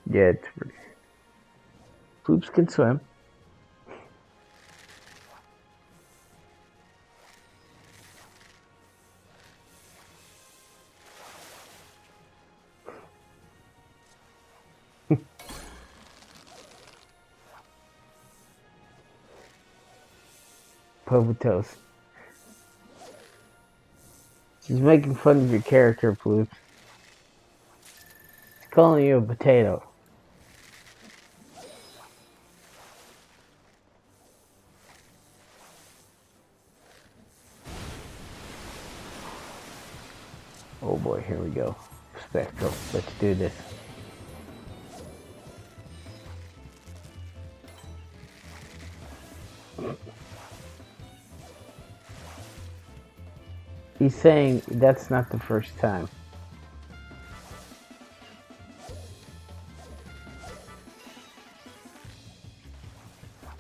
Yeah, poops can swim. Povatos. She's making fun of your character, Ploops. She's calling you a potato. Oh boy, here we go. Spectral. Let's do this. He's saying that's not the first time.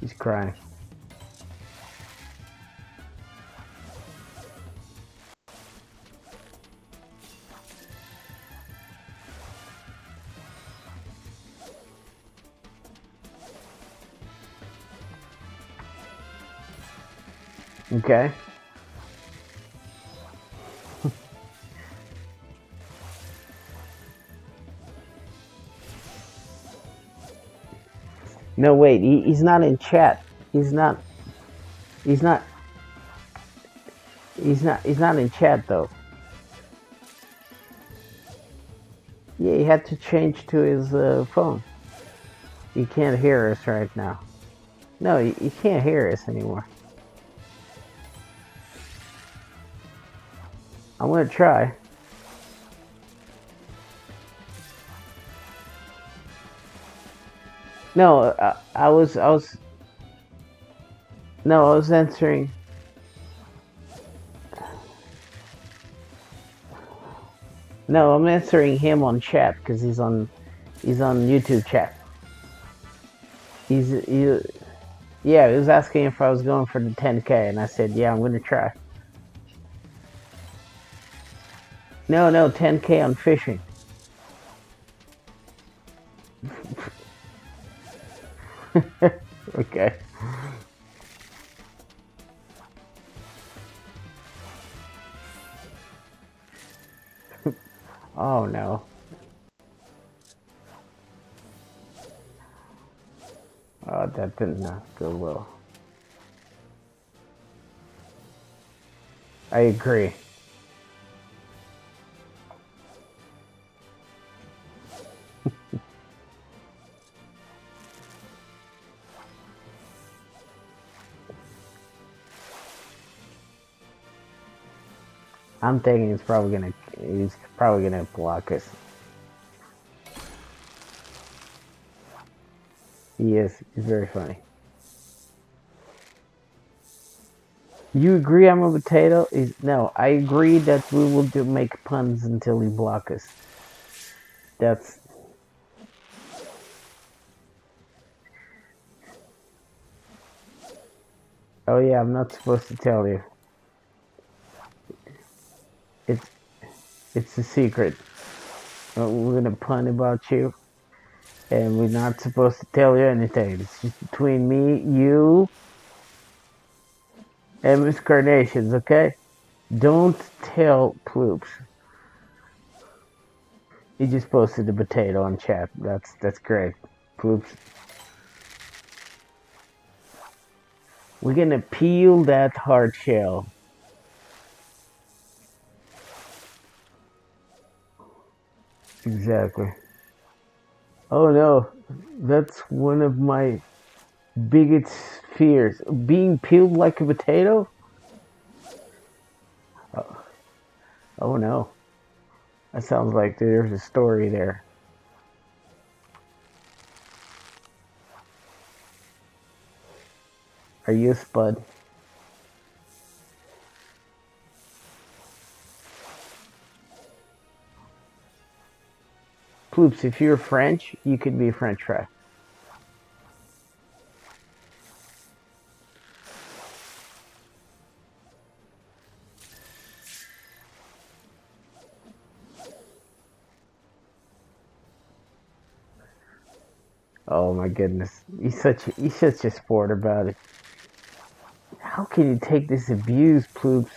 He's crying. Okay. No, wait. He's not in chat. He's not. He's not. He's not in chat though. Yeah, he had to change to his phone. He can't hear us right now. No, he can't hear us anymore. I'm gonna try. No, I was. No, I was answering. No, I'm answering him on chat because he's on YouTube chat. Yeah, he was asking if I was going for the 10K, and I said, yeah, I'm gonna try. No, 10K on fishing. Okay. Oh no. Oh, that did not go well. I agree. I'm thinking he's probably gonna block us. He is. He's very funny. You agree I'm a potato? No, I agree that we will make puns until he block us. That's. Oh yeah, I'm not supposed to tell you. It's a secret. We're gonna pun about you, and we're not supposed to tell you anything. It's just between me, you, and Miss Carnations, okay? Don't tell Ploops. He just posted the potato on chat. That's great. Oops. We're gonna peel that hard shell. Exactly. Oh no, that's one of my biggest fears. Being peeled like a potato? Oh, oh no. That sounds like there's a story there. Are you a spud? Ploops, if you're French, you could be a French fry. Oh my goodness. He's such a sport about it. How can you take this abuse, Ploops?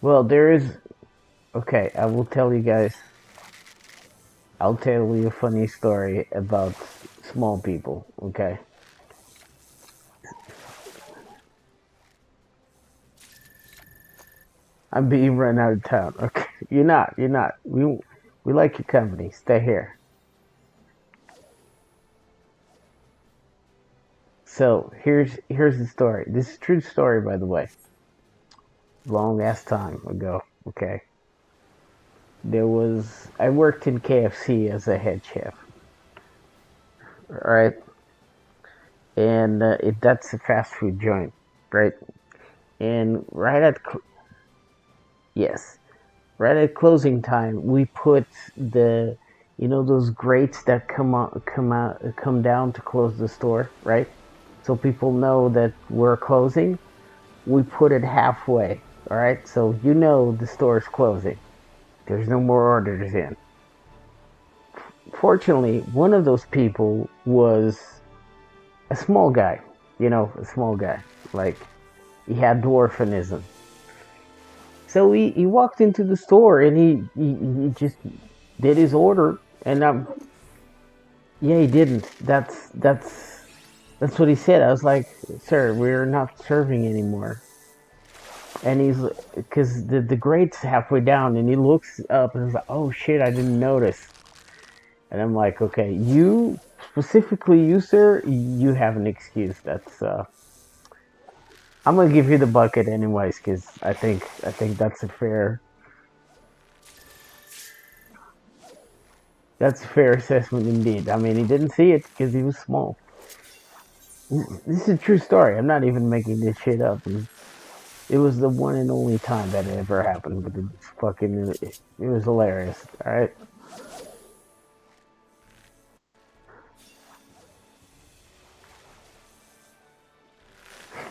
Well, there is... Okay, I will tell you guys. I'll tell you a funny story about small people, okay? I'm being run out of town. Okay, you're not. We like your company. Stay here. So here's the story. This is a true story, by the way. Long ass time ago. Okay, I worked in KFC as a head chef. All right, and that's a fast food joint, right? And yes, right at closing time, we put those grates that come down to close the store, right? So people know that we're closing. We put it halfway, all right? So the store is closing. There's no more orders in. Fortunately, one of those people was a small guy, a small guy. Like, he had dwarfism. So he walked into the store and he just did his order. And yeah, he didn't. That's what he said. I was like, sir, we're not serving anymore. And he's, because the grate's halfway down, and he looks up and he's like, oh shit, I didn't notice. And I'm like, okay, specifically you, sir, you have an excuse. I'm gonna give you the bucket anyways, because I think that's a fair assessment indeed. I mean, he didn't see it because he was small. This is a true story. I'm not even making this shit up. It was the one and only time that it ever happened, but it was hilarious. All right.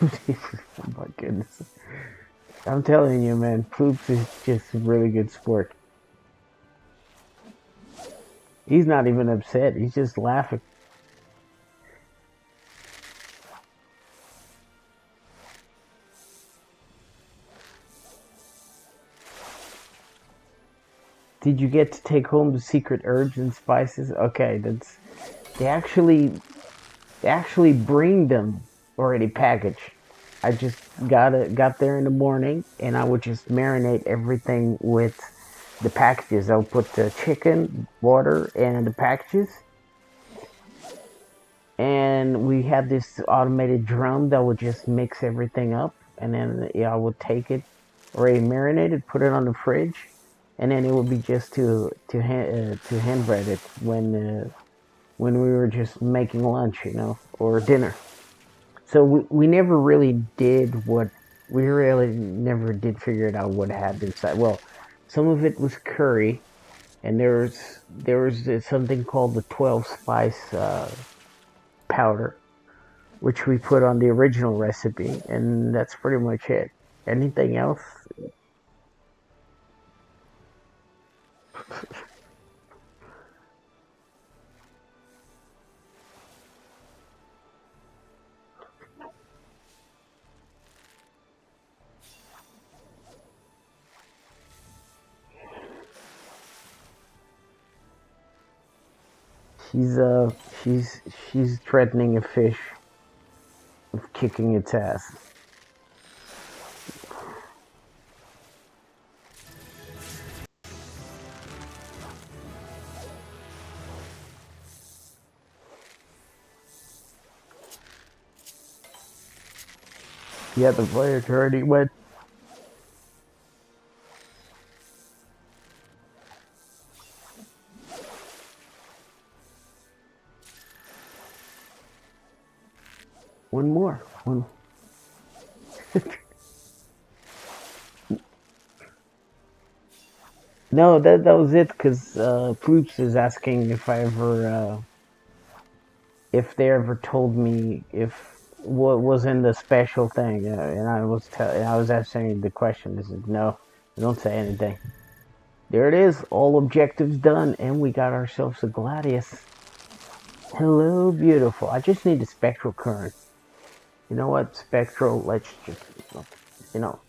Oh my goodness. I'm telling you, man, Poops is just a really good sport. He's not even upset. He's just laughing. Did you get to take home the secret herbs and spices? Okay, they actually bring them already packaged. I just got there in the morning, and I would just marinate everything with the packages. I'll put the chicken, water, and the packages. And we had this automated drum that would just mix everything up, and then I would take it already marinated, put it on the fridge, and then it would be just to hand bread it when we were just making lunch, or dinner. So we never really did what we really never did figure it out what had inside. Well, some of it was curry, and there was something called the 12 spice powder, which we put on the original recipe, and that's pretty much it. Anything else? She's threatening a fish with kicking its ass. Yeah, the voyage already went. One more. One. No, that was it. Cause Ploops is asking if they ever told me if what was in the special thing, and I was answering the question. I said no, don't say anything. There it is, all objectives done, and we got ourselves a Gladius. Hello, beautiful. I just need a spectral current. You know what, spectral? Let's just, you know.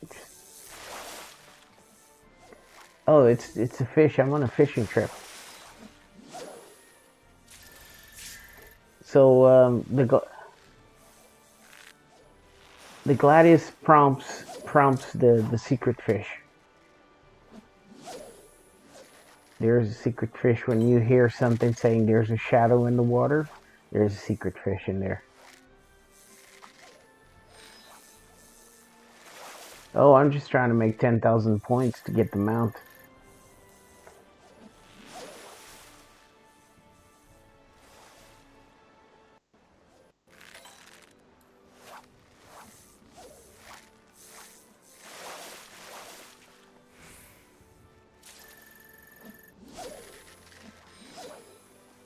Oh, it's a fish. I'm on a fishing trip. So the Gladius prompts the secret fish. There's a secret fish. When you hear something saying there's a shadow in the water, there's a secret fish in there. Oh, I'm just trying to make 10,000 points to get the mount.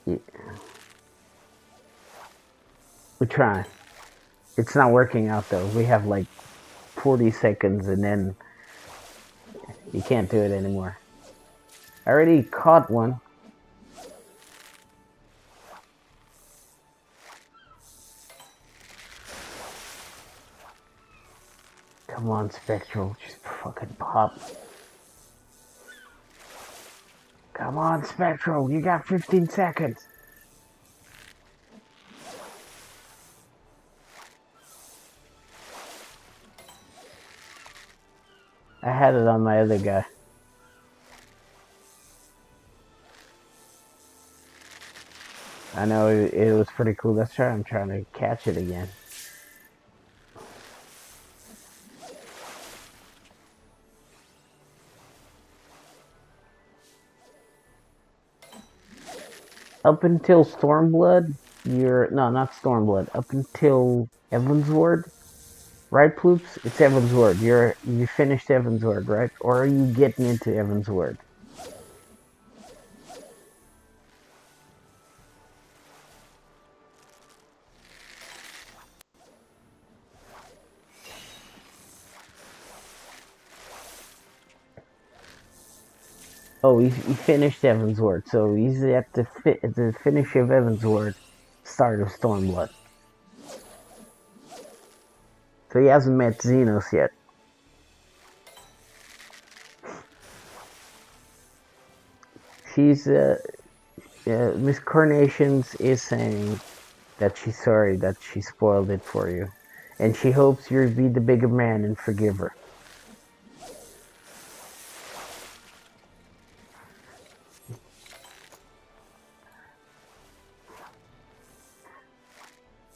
Yeah. We're trying. It's not working out though. We have like 40 seconds and then you can't do it anymore. I already caught one. Come on, Spectral. Just fucking pop. Come on, Spectral. You got 15 seconds. I had it on my other guy. I know it was pretty cool. That's why I'm trying to catch it again. Up until Stormblood, no, not Stormblood. Up until Evansward, right, Ploops? It's Evansward. You finished Evansward, right? Or are you getting into Evansward? Oh, he finished Evansward, so he's at the finish of Evansward, start of Stormblood. So he hasn't met Xenos yet. She's Miss Carnations is saying that she's sorry that she spoiled it for you, and she hopes you'll be the bigger man and forgive her.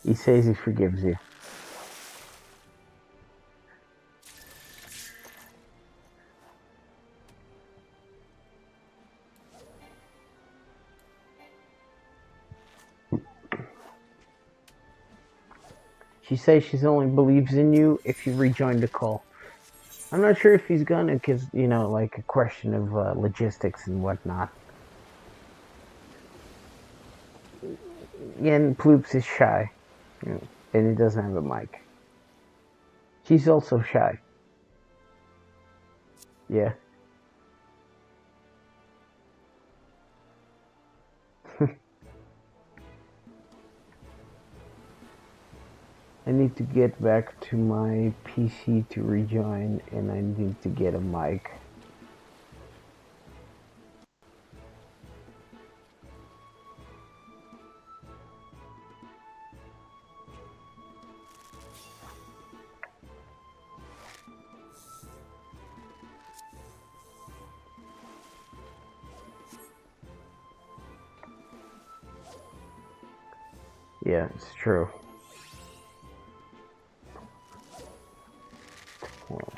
He says he forgives you. She says she only believes in you if you rejoin the call. I'm not sure if he's gonna, because, you know, like a question of logistics and whatnot. And Ploops is shy, you know, and he doesn't have a mic. She's also shy. Yeah. I need to get back to my PC to rejoin, and I need to get a mic. Yeah, it's true. Well,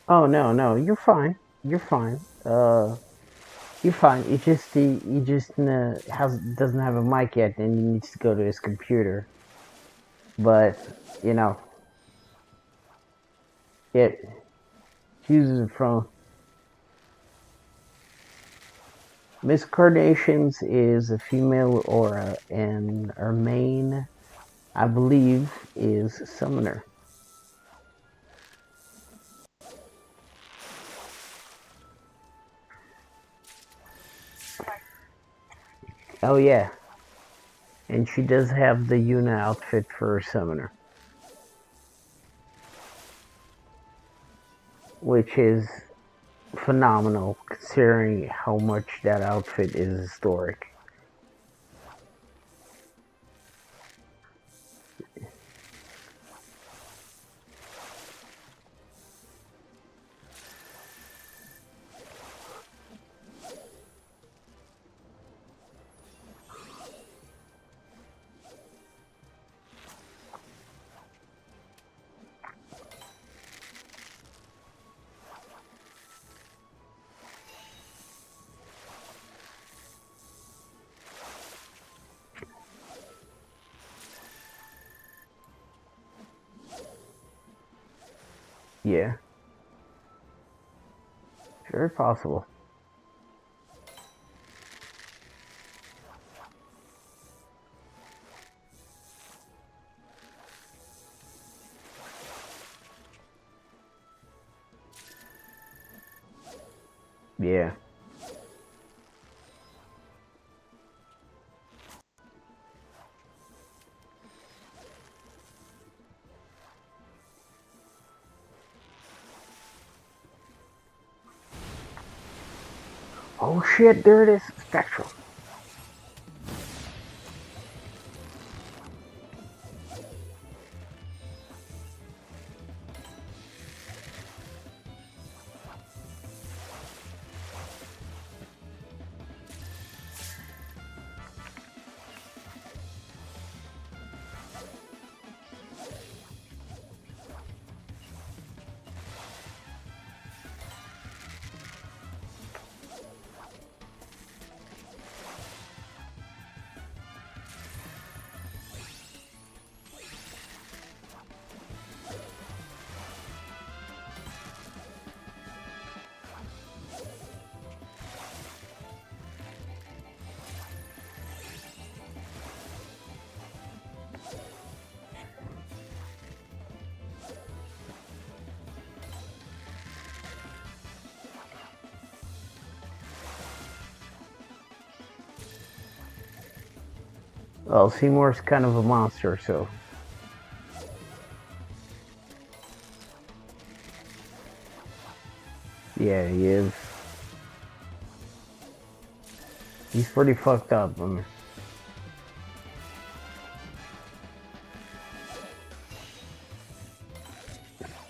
oh no, no, you're fine. You're fine. You're fine. He just doesn't have a mic yet, and he needs to go to his computer. But you know, it uses it from Miss Carnations is a female aura, and her main, I believe, is Summoner. Oh yeah, and she does have the Yuna outfit for her Summoner, which is phenomenal considering how much that outfit is historic. Yeah, very possible. Yeah. Oh shit, there it is. Spectral. Well, Seymour's kind of a monster, so. Yeah, he is. He's pretty fucked up. I mean,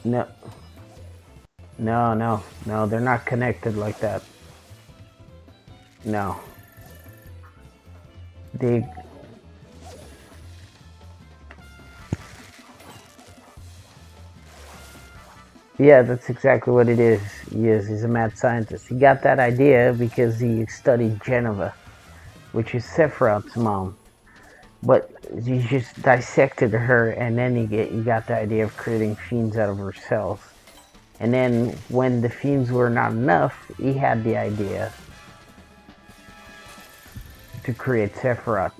no, no, they're not connected like that. No. They. Yeah, that's exactly what it is. He's a mad scientist. He got that idea because he studied Geneva, which is Sephiroth's mom. But he just dissected her, and then he got the idea of creating fiends out of her cells. And then when the fiends were not enough, he had the idea to create Sephiroth.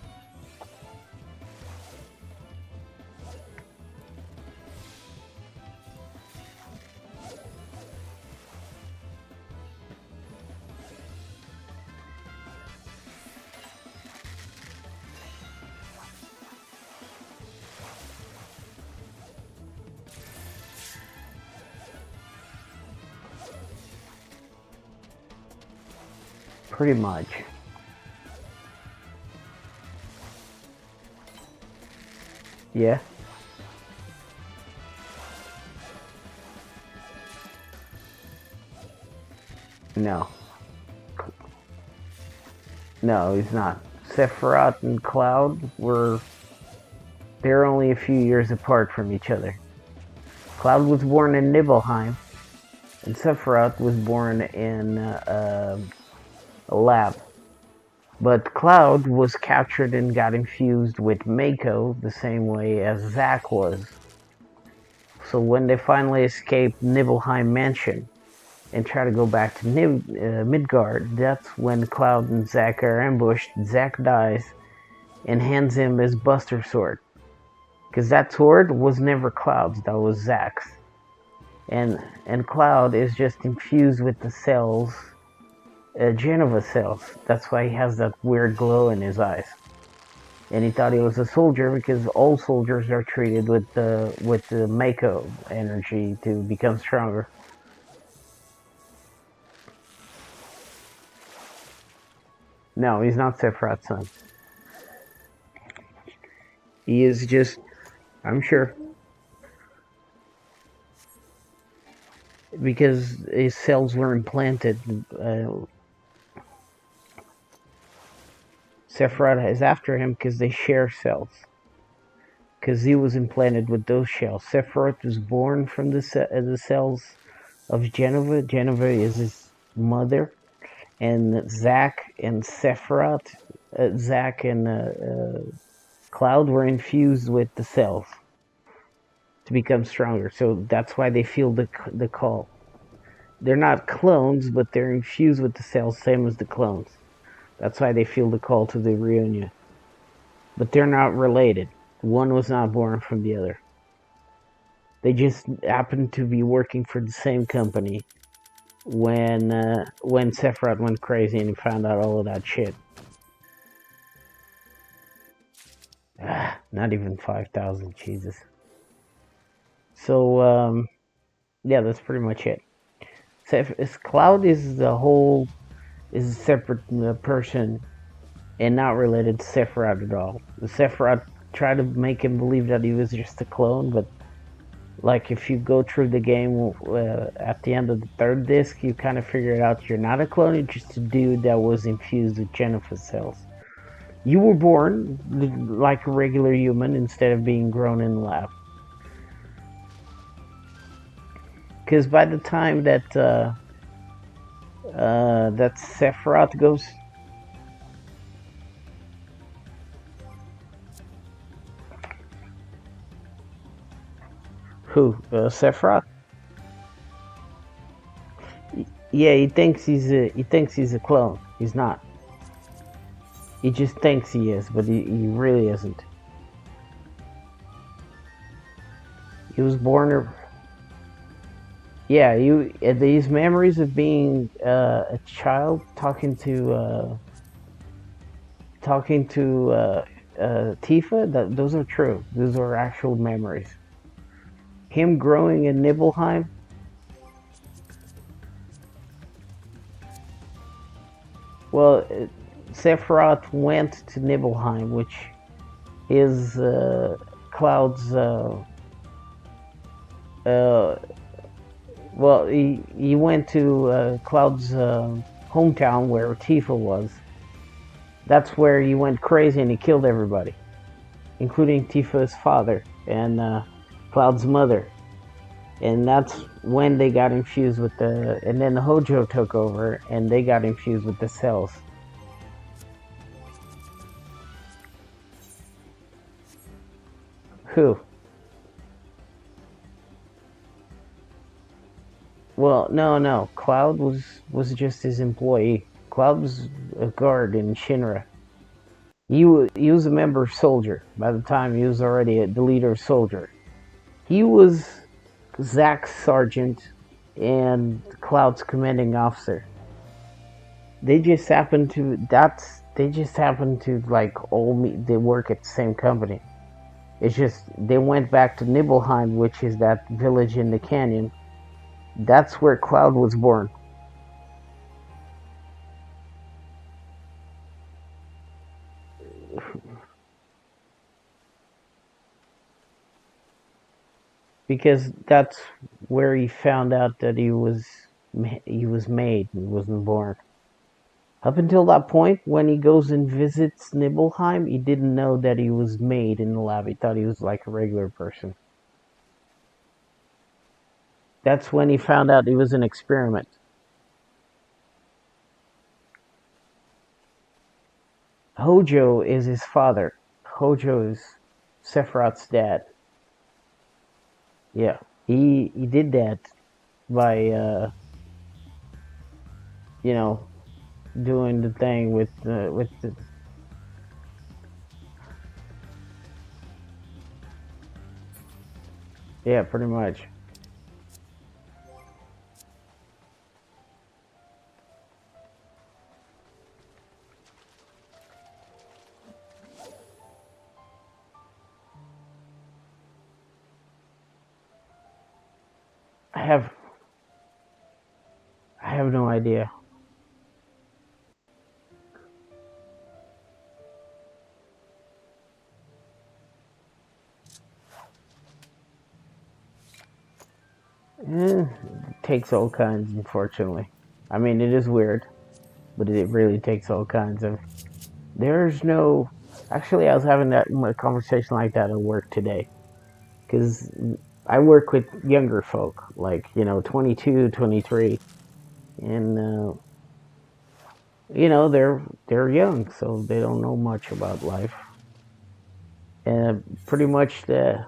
pretty much. Yeah. No. No, he's not. Sephiroth and Cloud they're only a few years apart from each other. Cloud was born in Nibelheim, and Sephiroth was born in a lab. But Cloud was captured and got infused with Mako the same way as Zack was. So when they finally escaped Nibelheim Mansion and try to go back to Midgard, that's when Cloud and Zack are ambushed. Zack dies and hands him his Buster Sword. Because that sword was never Cloud's, that was Zack's. And Cloud is just infused with the cells, Genova cells. That's why he has that weird glow in his eyes. And he thought he was a soldier because all soldiers are treated with the Mako energy to become stronger. No, he's not Sephiroth's son. He is just, I'm sure, because his cells were implanted. Sephiroth is after him because they share cells. Because he was implanted with those cells. Sephiroth was born from the cells of Genova. Genova is his mother. And Zack and Sephiroth, Zack and Cloud were infused with the cells to become stronger. So that's why they feel the call. They're not clones, but they're infused with the cells, same as the clones. That's why they feel the call to the reunion. But they're not related. One was not born from the other. They just happened to be working for the same company when Sephiroth went crazy and he found out all of that shit. Not even 5,000, Jesus. So, yeah, that's pretty much it. Cloud is a separate person and not related to Sephiroth at all. The Sephiroth tried to make him believe that he was just a clone, but like if you go through the game at the end of the third disc, you kind of figure out you're not a clone, you're just a dude that was infused with Genova cells. You were born like a regular human instead of being grown in the lab. Because by the time that that Sephiroth goes... Who? Sephiroth? Yeah, he thinks he's a clone. He's not. He just thinks he is, but he really isn't. He was born... Yeah, these memories of being a child, talking to Tifa, those are true. Those are actual memories. Him growing in Nibelheim. Well, Sephiroth went to Nibelheim, which is Cloud's. Well, he went to Cloud's hometown where Tifa was. That's where he went crazy and he killed everybody, including Tifa's father and Cloud's mother. And that's when they got infused with and then Hojo took over and they got infused with the cells. Who? Well, no. Cloud was just his employee. Cloud was a guard in Shinra. He was a member of Soldier. By the time he was already the leader of Soldier. He was Zack's sergeant and Cloud's commanding officer. They just happened to like they work at the same company. It's just they went back to Nibelheim, which is that village in the canyon. That's where Cloud was born. because that's where he found out that he was made. He wasn't born. Up until that point, when he goes and visits Nibelheim, he didn't know that he was made in the lab. He thought he was like a regular person. That's when he found out he was an experiment. Hojo is his father. Hojo is Sephiroth's dad. Yeah, he did that by you know doing the thing with the. Yeah, pretty much. I have I have no idea. It takes all kinds, unfortunately. I mean, it is weird, but it really takes all kinds of. There's no. Actually, I was having a conversation like that at work today, because I work with younger folk, like 22, 23, and they're young, so they don't know much about life, and pretty much the.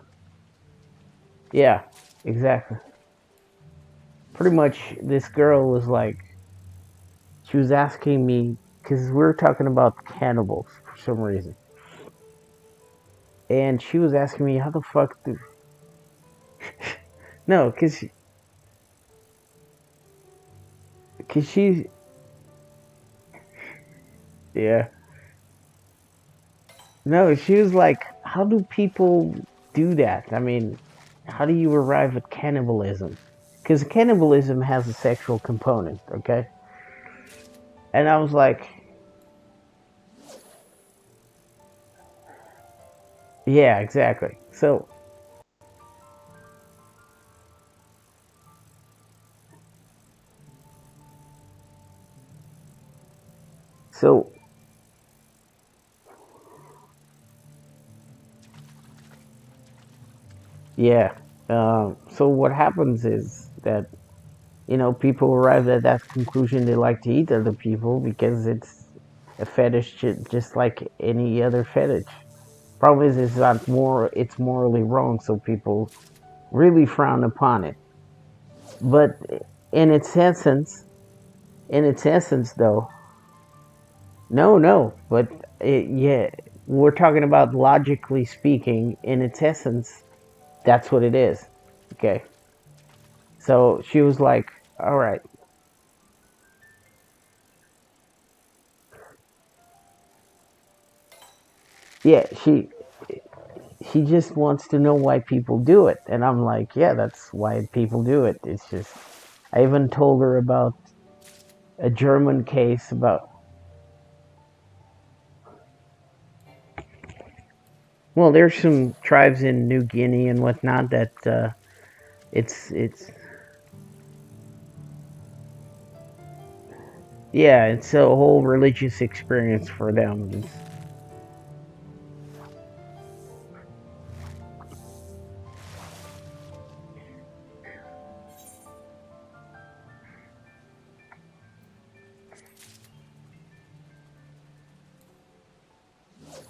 Yeah, exactly. Pretty much, this girl was like, she was asking me, because we were talking about cannibals for some reason, and she was asking me how the fuck do. No, cause she, yeah, no, she was like, how do people do that? I mean, how do you arrive at cannibalism? Because cannibalism has a sexual component, okay? And I was like, yeah, exactly. So yeah. So what happens is that people arrive at that conclusion. They like to eat other people because it's a fetish, just like any other fetish. Problem is, it's not more. It's morally wrong, so people really frown upon it. But in its essence, though, no, no. But yeah, we're talking about logically speaking. In its essence, that's what it is. Okay. So she was like, "All right, yeah." She just wants to know why people do it, and I'm like, "Yeah, that's why people do it." It's just, I even told her about a German case about. Well, there's some tribes in New Guinea and whatnot that it's yeah, it's a whole religious experience for them.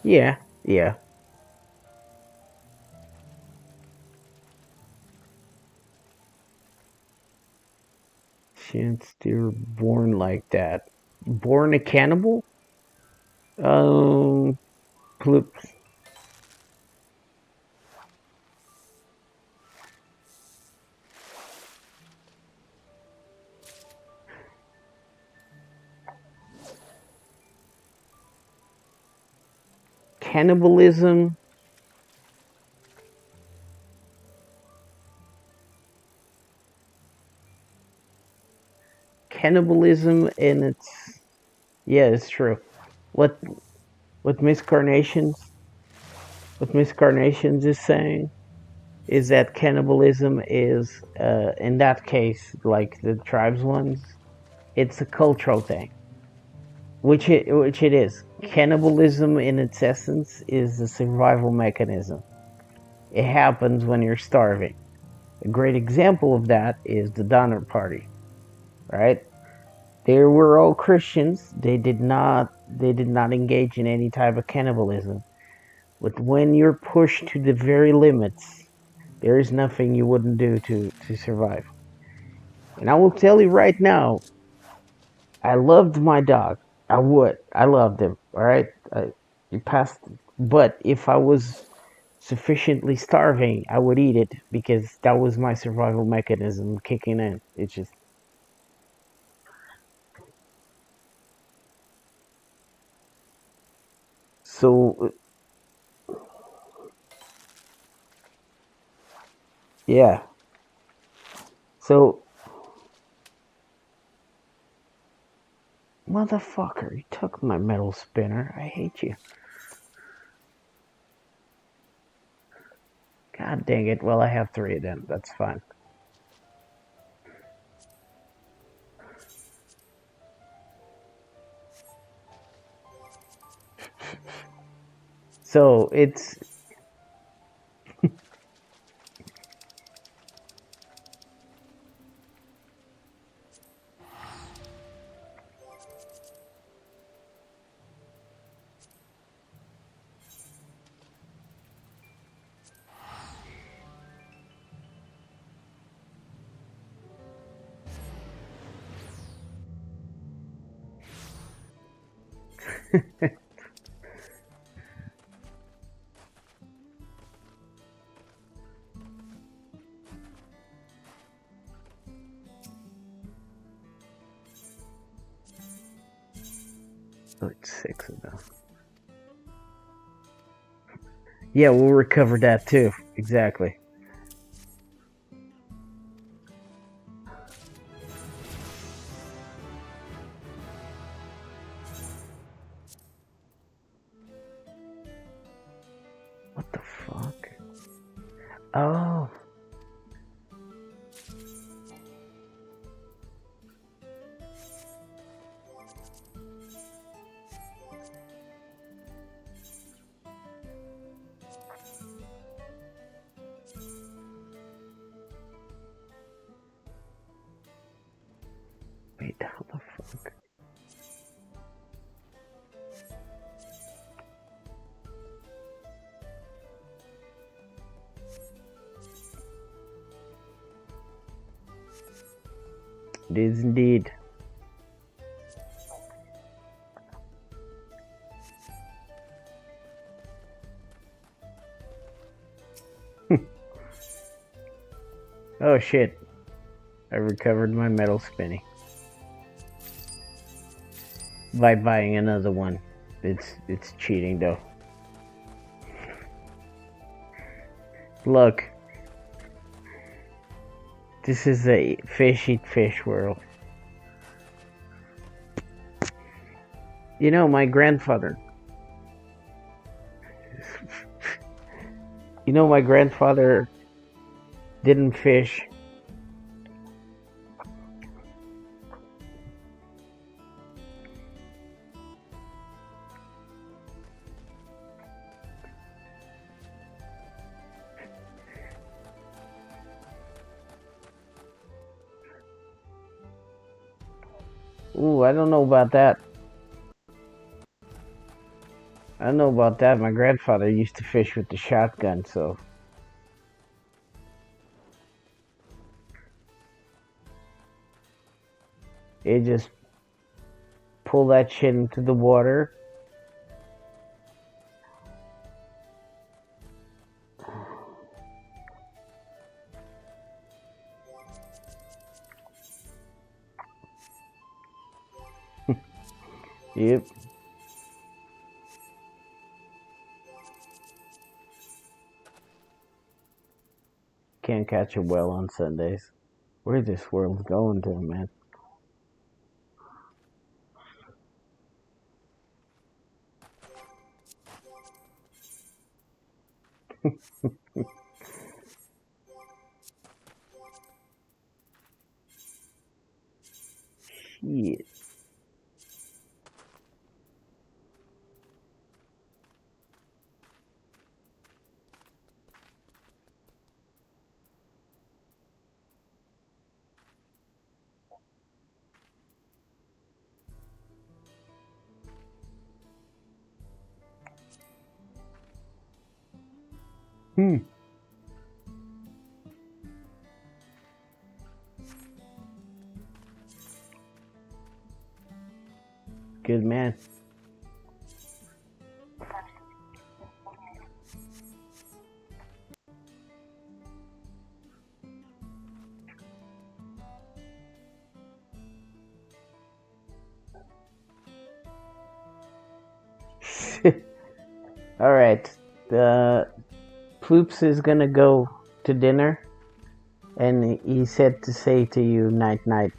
Yeah, yeah. Chance they're born like that. Born a cannibal? Um, pl- cannibalism. Cannibalism, and it's yeah, it's true. What what Miss Carnations, what Miss Carnations is saying is that cannibalism is, in that case, like the tribes ones, it's a cultural thing, which it is. Cannibalism, in its essence, is a survival mechanism. It happens when you're starving. A great example of that is the Donner Party, right? They were all Christians. They did not engage in any type of cannibalism. But when you're pushed to the very limits, there is nothing you wouldn't do to survive. And I will tell you right now, I loved my dog. I would. I loved him. All right. He passed. But if I was sufficiently starving, I would eat it because that was my survival mechanism kicking in. It's just so. Yeah. So, motherfucker, you took my metal spinner. I hate you. God dang it. Well, I have three of them. That's fine. So it's it's six of them. Yeah, we'll recover that too. Exactly. What the fuck? Oh. Wait, how the fuck? It is indeed. Oh shit. I recovered my metal spinny. By buying another one. It's cheating though. Look. This is a fish eat fish world. You know, my grandfather. You know, my grandfather didn't fish. Ooh, I don't know about that. I don't know about that. My grandfather used to fish with the shotgun, so. It just pull that shit into the water. Yep. Can't catch a whale on Sundays. Where this world's going to, man? Shit. Good man. All right. The Ploops is gonna go to dinner, and he said to say to you night night.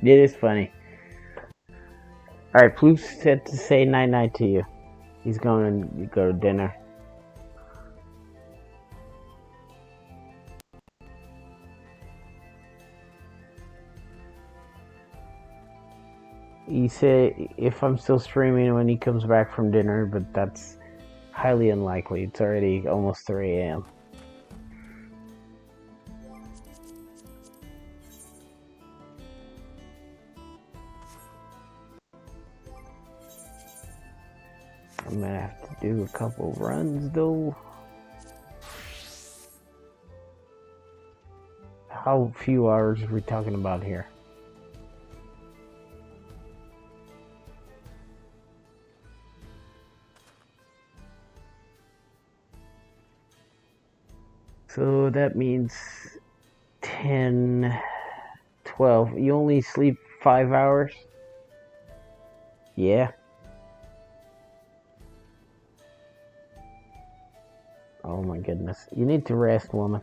It is funny. All right, Ploops said to say night night to you. He's going to go to dinner. He said if I'm still streaming when he comes back from dinner, but that's highly unlikely. It's already almost 3 a.m. I'm gonna have to do a couple runs though. How few hours are we talking about here? So that means 10, 12. You only sleep 5 hours? Yeah. Oh my goodness. You need to rest, woman.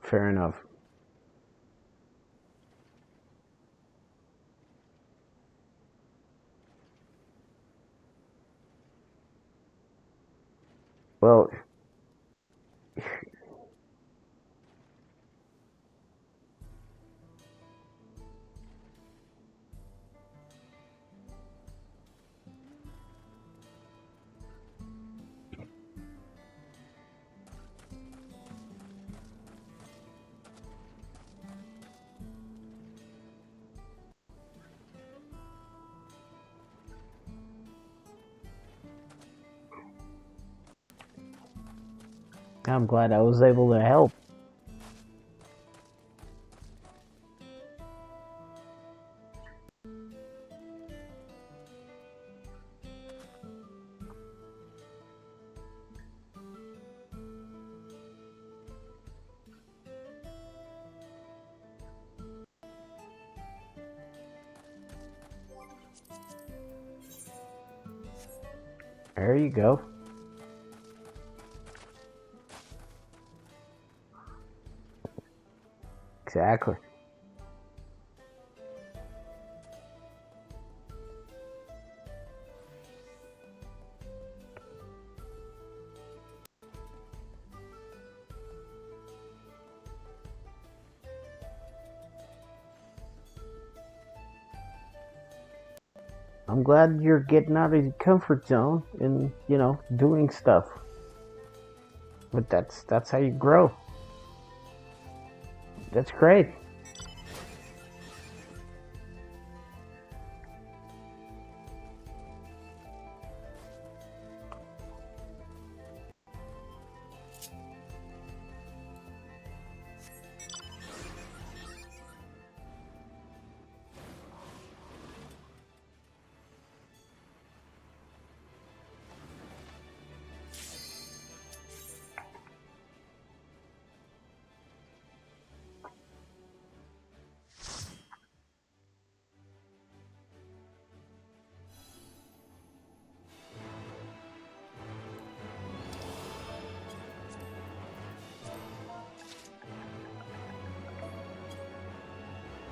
Fair enough. Well, I'm glad I was able to help. There you go. Exactly. I'm glad you're getting out of your comfort zone and, you know, doing stuff. But that's how you grow. That's great.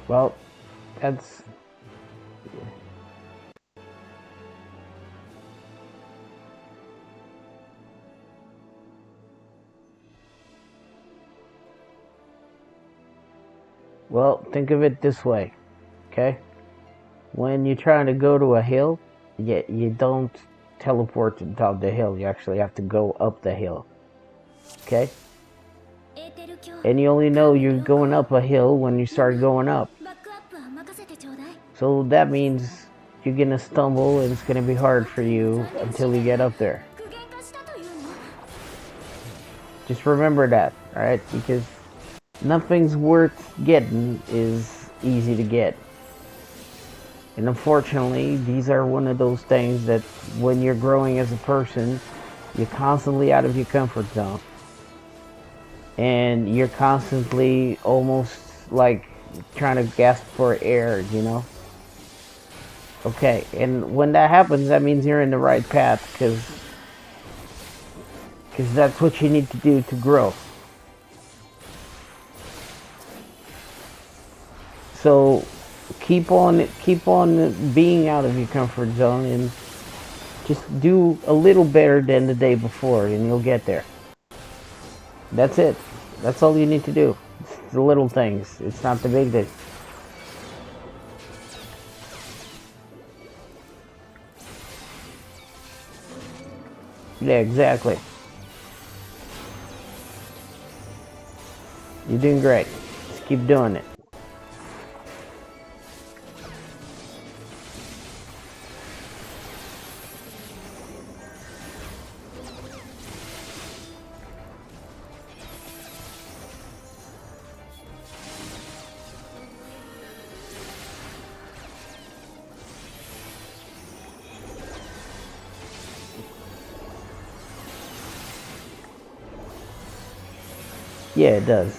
Well, that's... Well, think of it this way, okay? When you're trying to go to a hill, you don't teleport to the top of the hill. You actually have to go up the hill, okay? And you only know you're going up a hill when you start going up. So that means you're gonna stumble and it's gonna be hard for you until you get up there. Just remember that, alright? Because nothing's worth getting is easy to get. And unfortunately, these are one of those things that when you're growing as a person, you're constantly out of your comfort zone. And you're constantly almost like trying to gasp for air, you know? Okay, and when that happens, that means you're in the right path, because that's what you need to do to grow. So keep on being out of your comfort zone and just do a little better than the day before, and you'll get there. That's it. That's all you need to do. It's the little things. It's not the big thing. Yeah, exactly. You're doing great. Just keep doing it. Yeah, it does.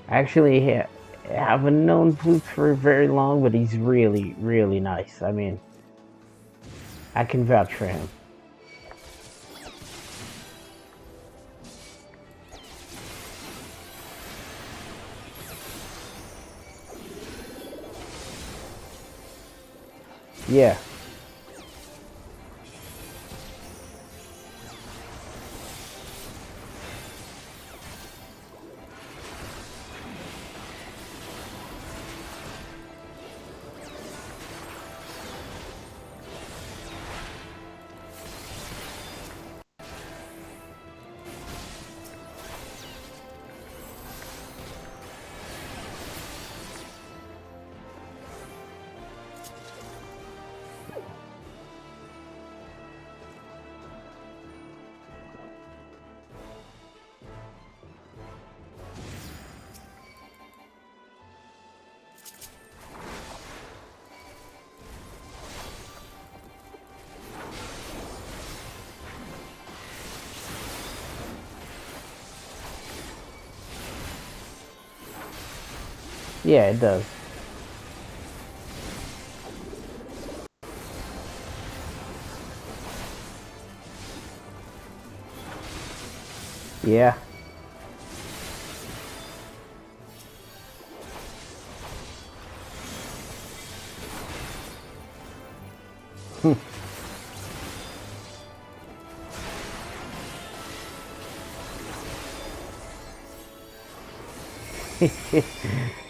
Actually, I haven't known Flute for very long, but he's really, really nice. I mean, I can vouch for him. Yeah. Yeah, it does. Yeah.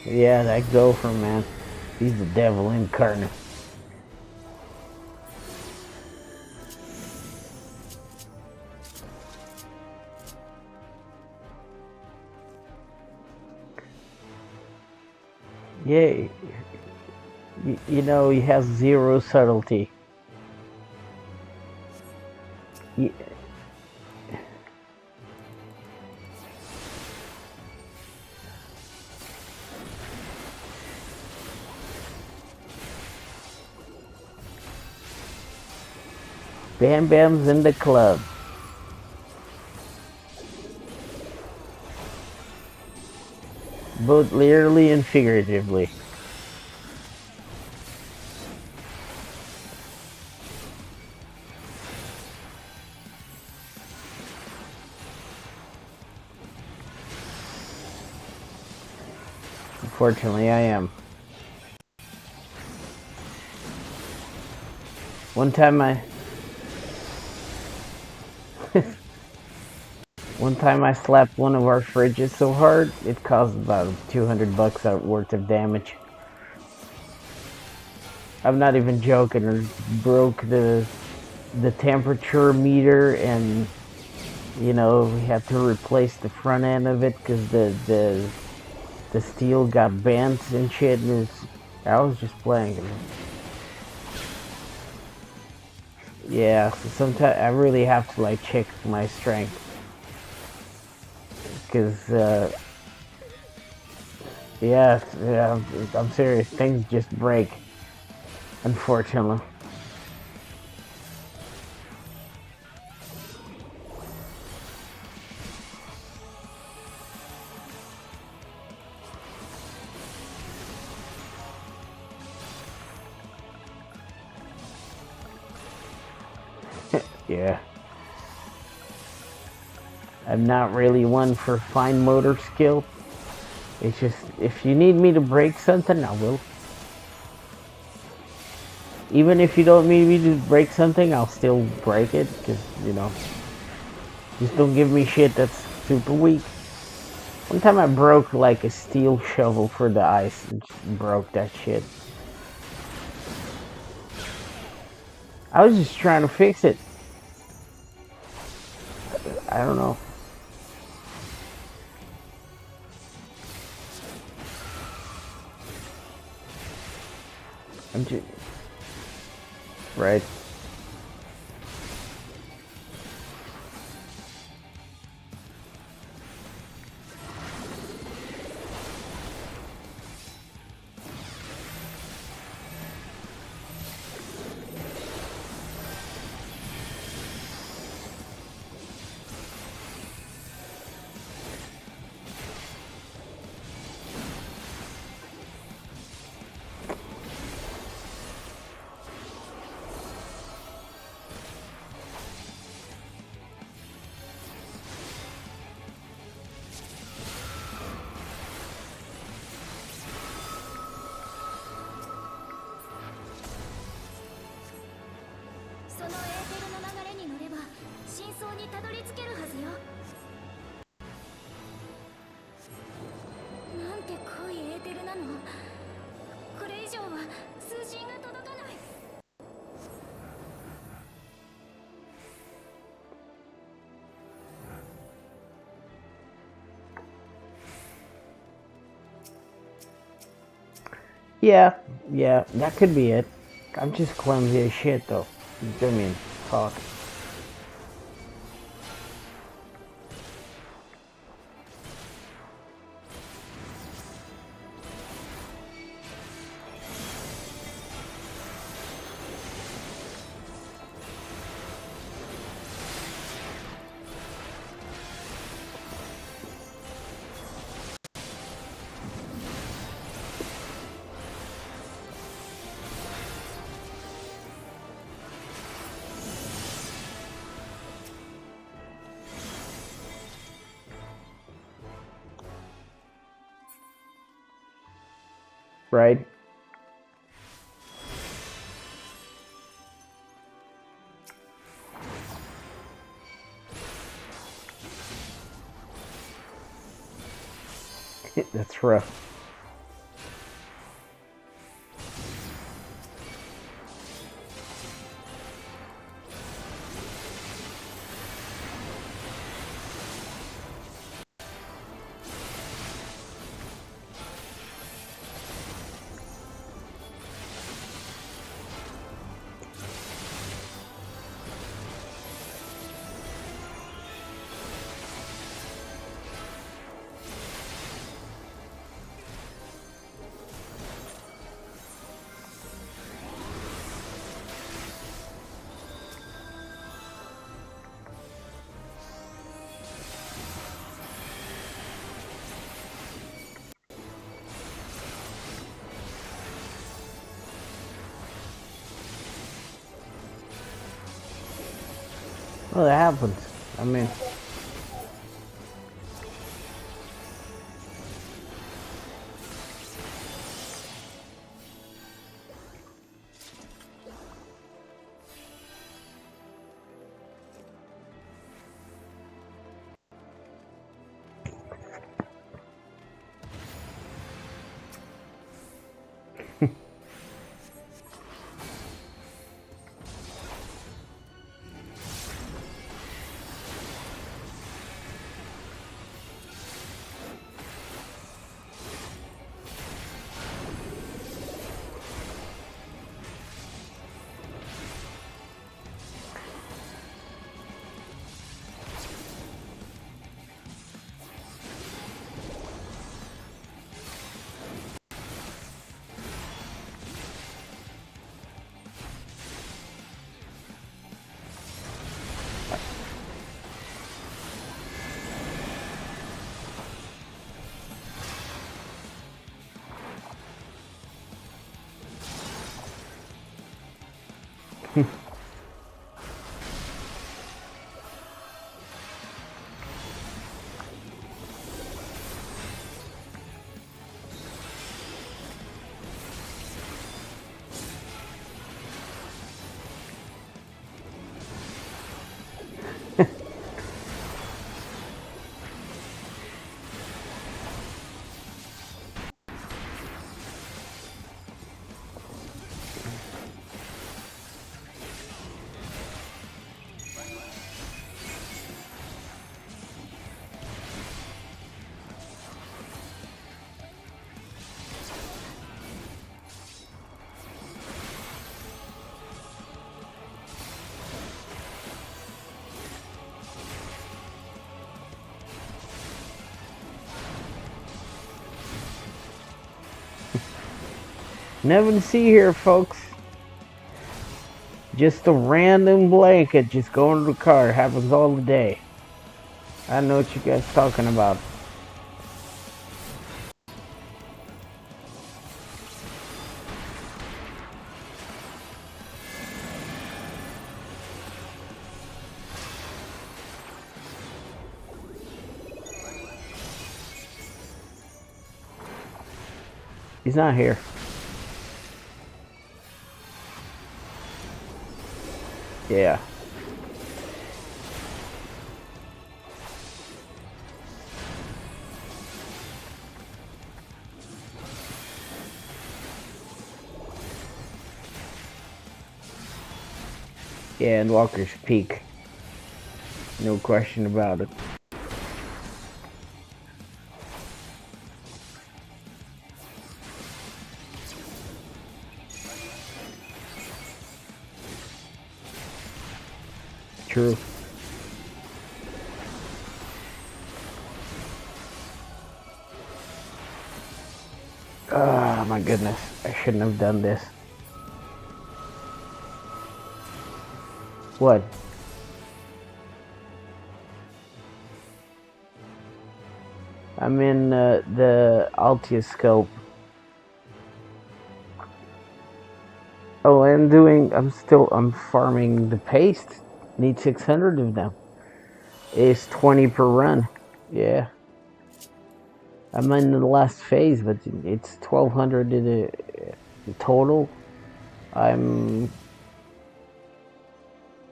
Yeah, that gopher, man. He's the devil incarnate. Yeah, you know, he has zero subtlety. Bam Bam's in the club. Both literally and figuratively. Unfortunately, I am. One time I slapped one of our fridges so hard, it caused about $200 worth of damage. I'm not even joking. It broke the temperature meter, and you know, we had to replace the front end of it because the steel got bent and shit. And I was just playing. Yeah, so sometimes I really have to like check my strength because yeah, I'm serious. Things just break, unfortunately. Yeah. I'm not really one for fine motor skill. It's just, if you need me to break something, I will. Even if you don't need me to break something, I'll still break it, because, you know, just don't give me shit that's super weak. One time I broke, like, a steel shovel for the ice, and just broke that shit. I was just trying to fix it. I don't know. I'm just... Right. Yeah, that could be it. I'm just clumsy as shit, though. I mean, fuck. Right? That's rough. Well, that happens. I mean, nothing to see here, folks. Just a random blanket just going to the car. It happens all the day. I know what you guys talking about. He's not here. Yeah. Yeah, and Walker's Peak. No question about it. True. Oh my goodness, I shouldn't have done this. What? I'm in the Altia scope. Oh, I'm farming the paste. Need 600 of them. It's 20 per run. Yeah. I'm in the last phase, but it's 1200 in the total. I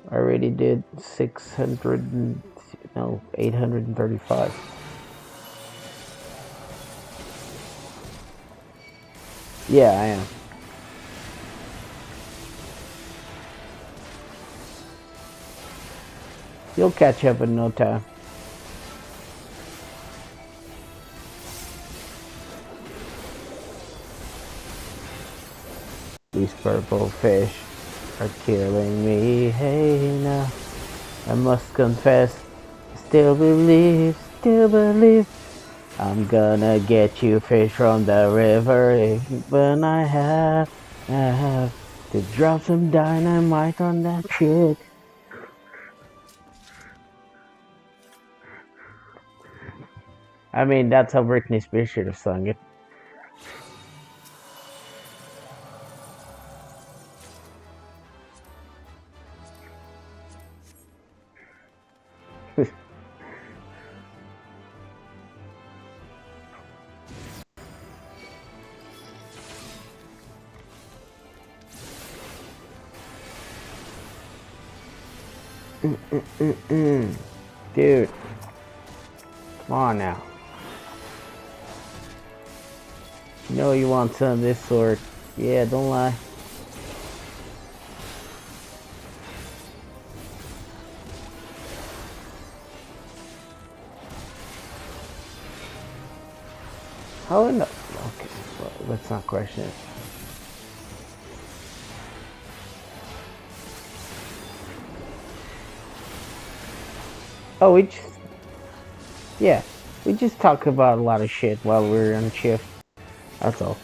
already did 600, no, 835. Yeah, I am. You'll catch up in no time. These purple fish are killing me. Hey now, I must confess, still believe, I'm gonna get you fish from the river. When I have to drop some dynamite on that shit. I mean, that's how Britney Spears should have sung it. Dude. Come on now. You know you want some of this sword. Yeah, don't lie. How in the... Okay, well, let's not question it. Oh, we just... Yeah, we just talk about a lot of shit while we're on shift. That's all.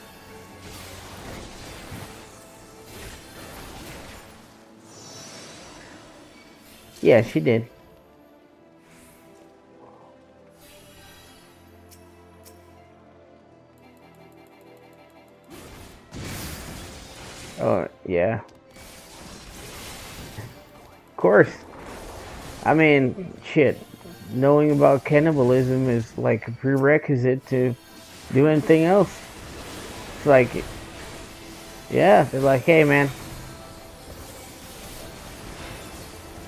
Yeah, she did. Oh, yeah. Of course. I mean, shit. Knowing about cannibalism is like a prerequisite to do anything else. It's like, yeah, they're like, hey man,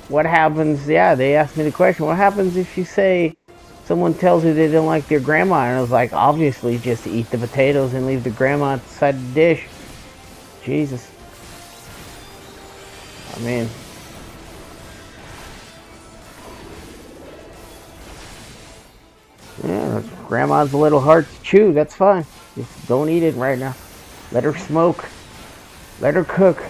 what happens? Yeah, they asked me the question, what happens if you say someone tells you they don't like their grandma? And I was like, obviously, just eat the potatoes and leave the grandma outside the dish. Jesus. I mean, yeah, grandma's a little hard to chew. That's fine. Just don't eat it right now. Let her smoke. Let her cook.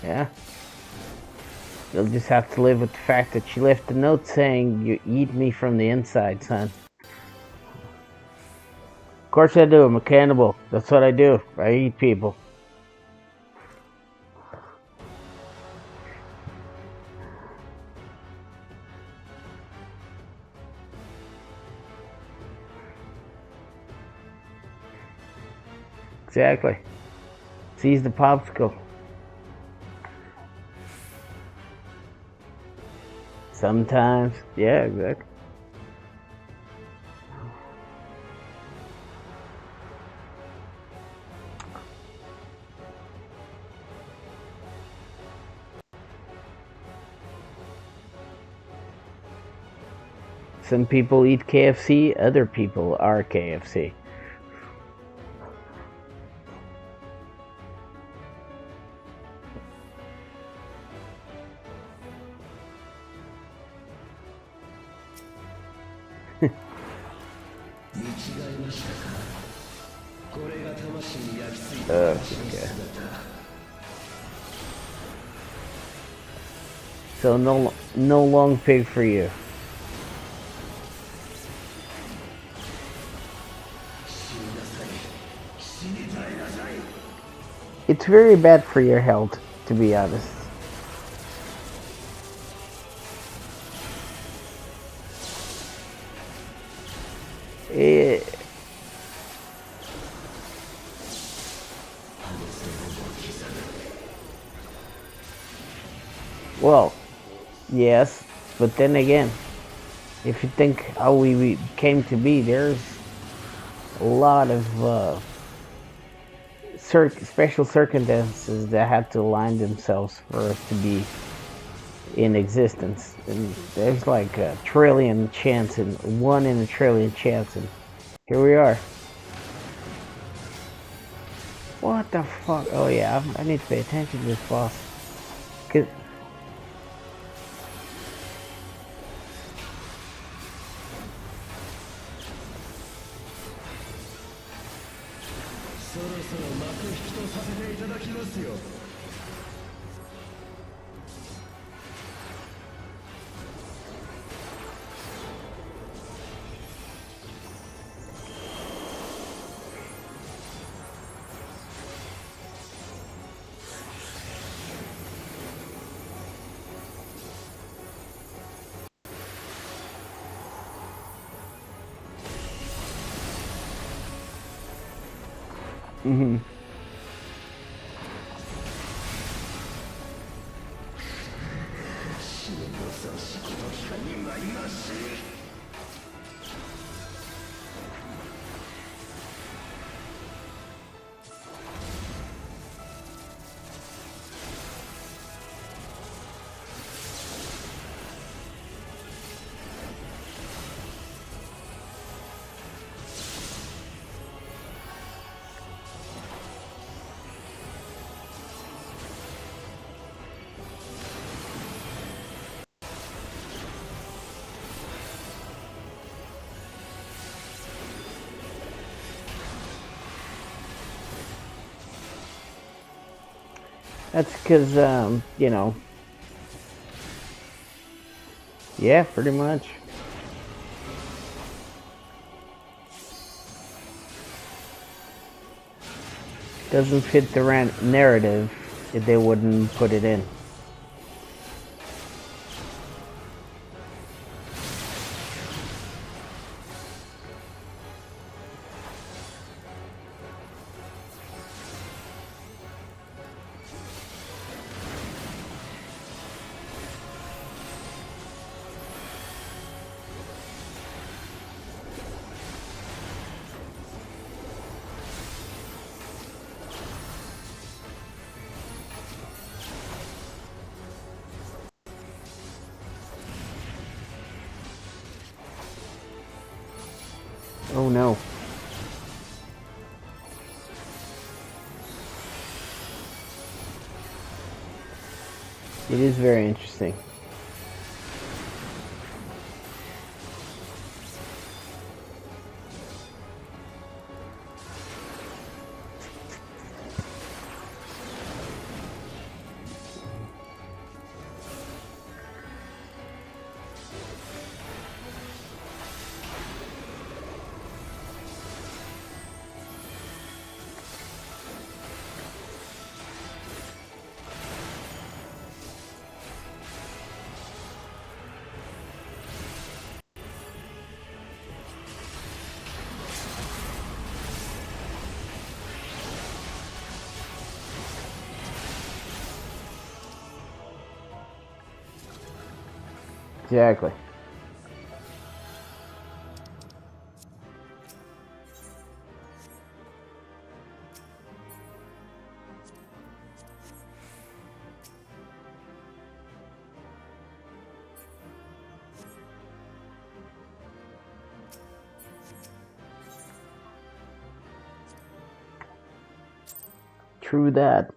Yeah. You'll just have to live with the fact that she left a note saying, you eat me from the inside, son. Of course I do. I'm a cannibal. That's what I do. I eat people. Exactly. Seize the popsicle. Sometimes. Yeah, exactly. Some people eat KFC, other people are KFC. Okay. So no long pig for you. It's very bad for your health, to be honest. Well, yes, but then again, if you think how we came to be, there's a lot of special circumstances that had to align themselves for us to be in existence. And there's like a trillion chance and 1 in a trillion chance, and here we are. What the fuck? Oh yeah, I need to pay attention to this boss. Cause mm-hmm. That's because, you know, yeah, pretty much. Doesn't fit the narrative if they wouldn't put it in. Oh no. It is very interesting. Exactly. True that.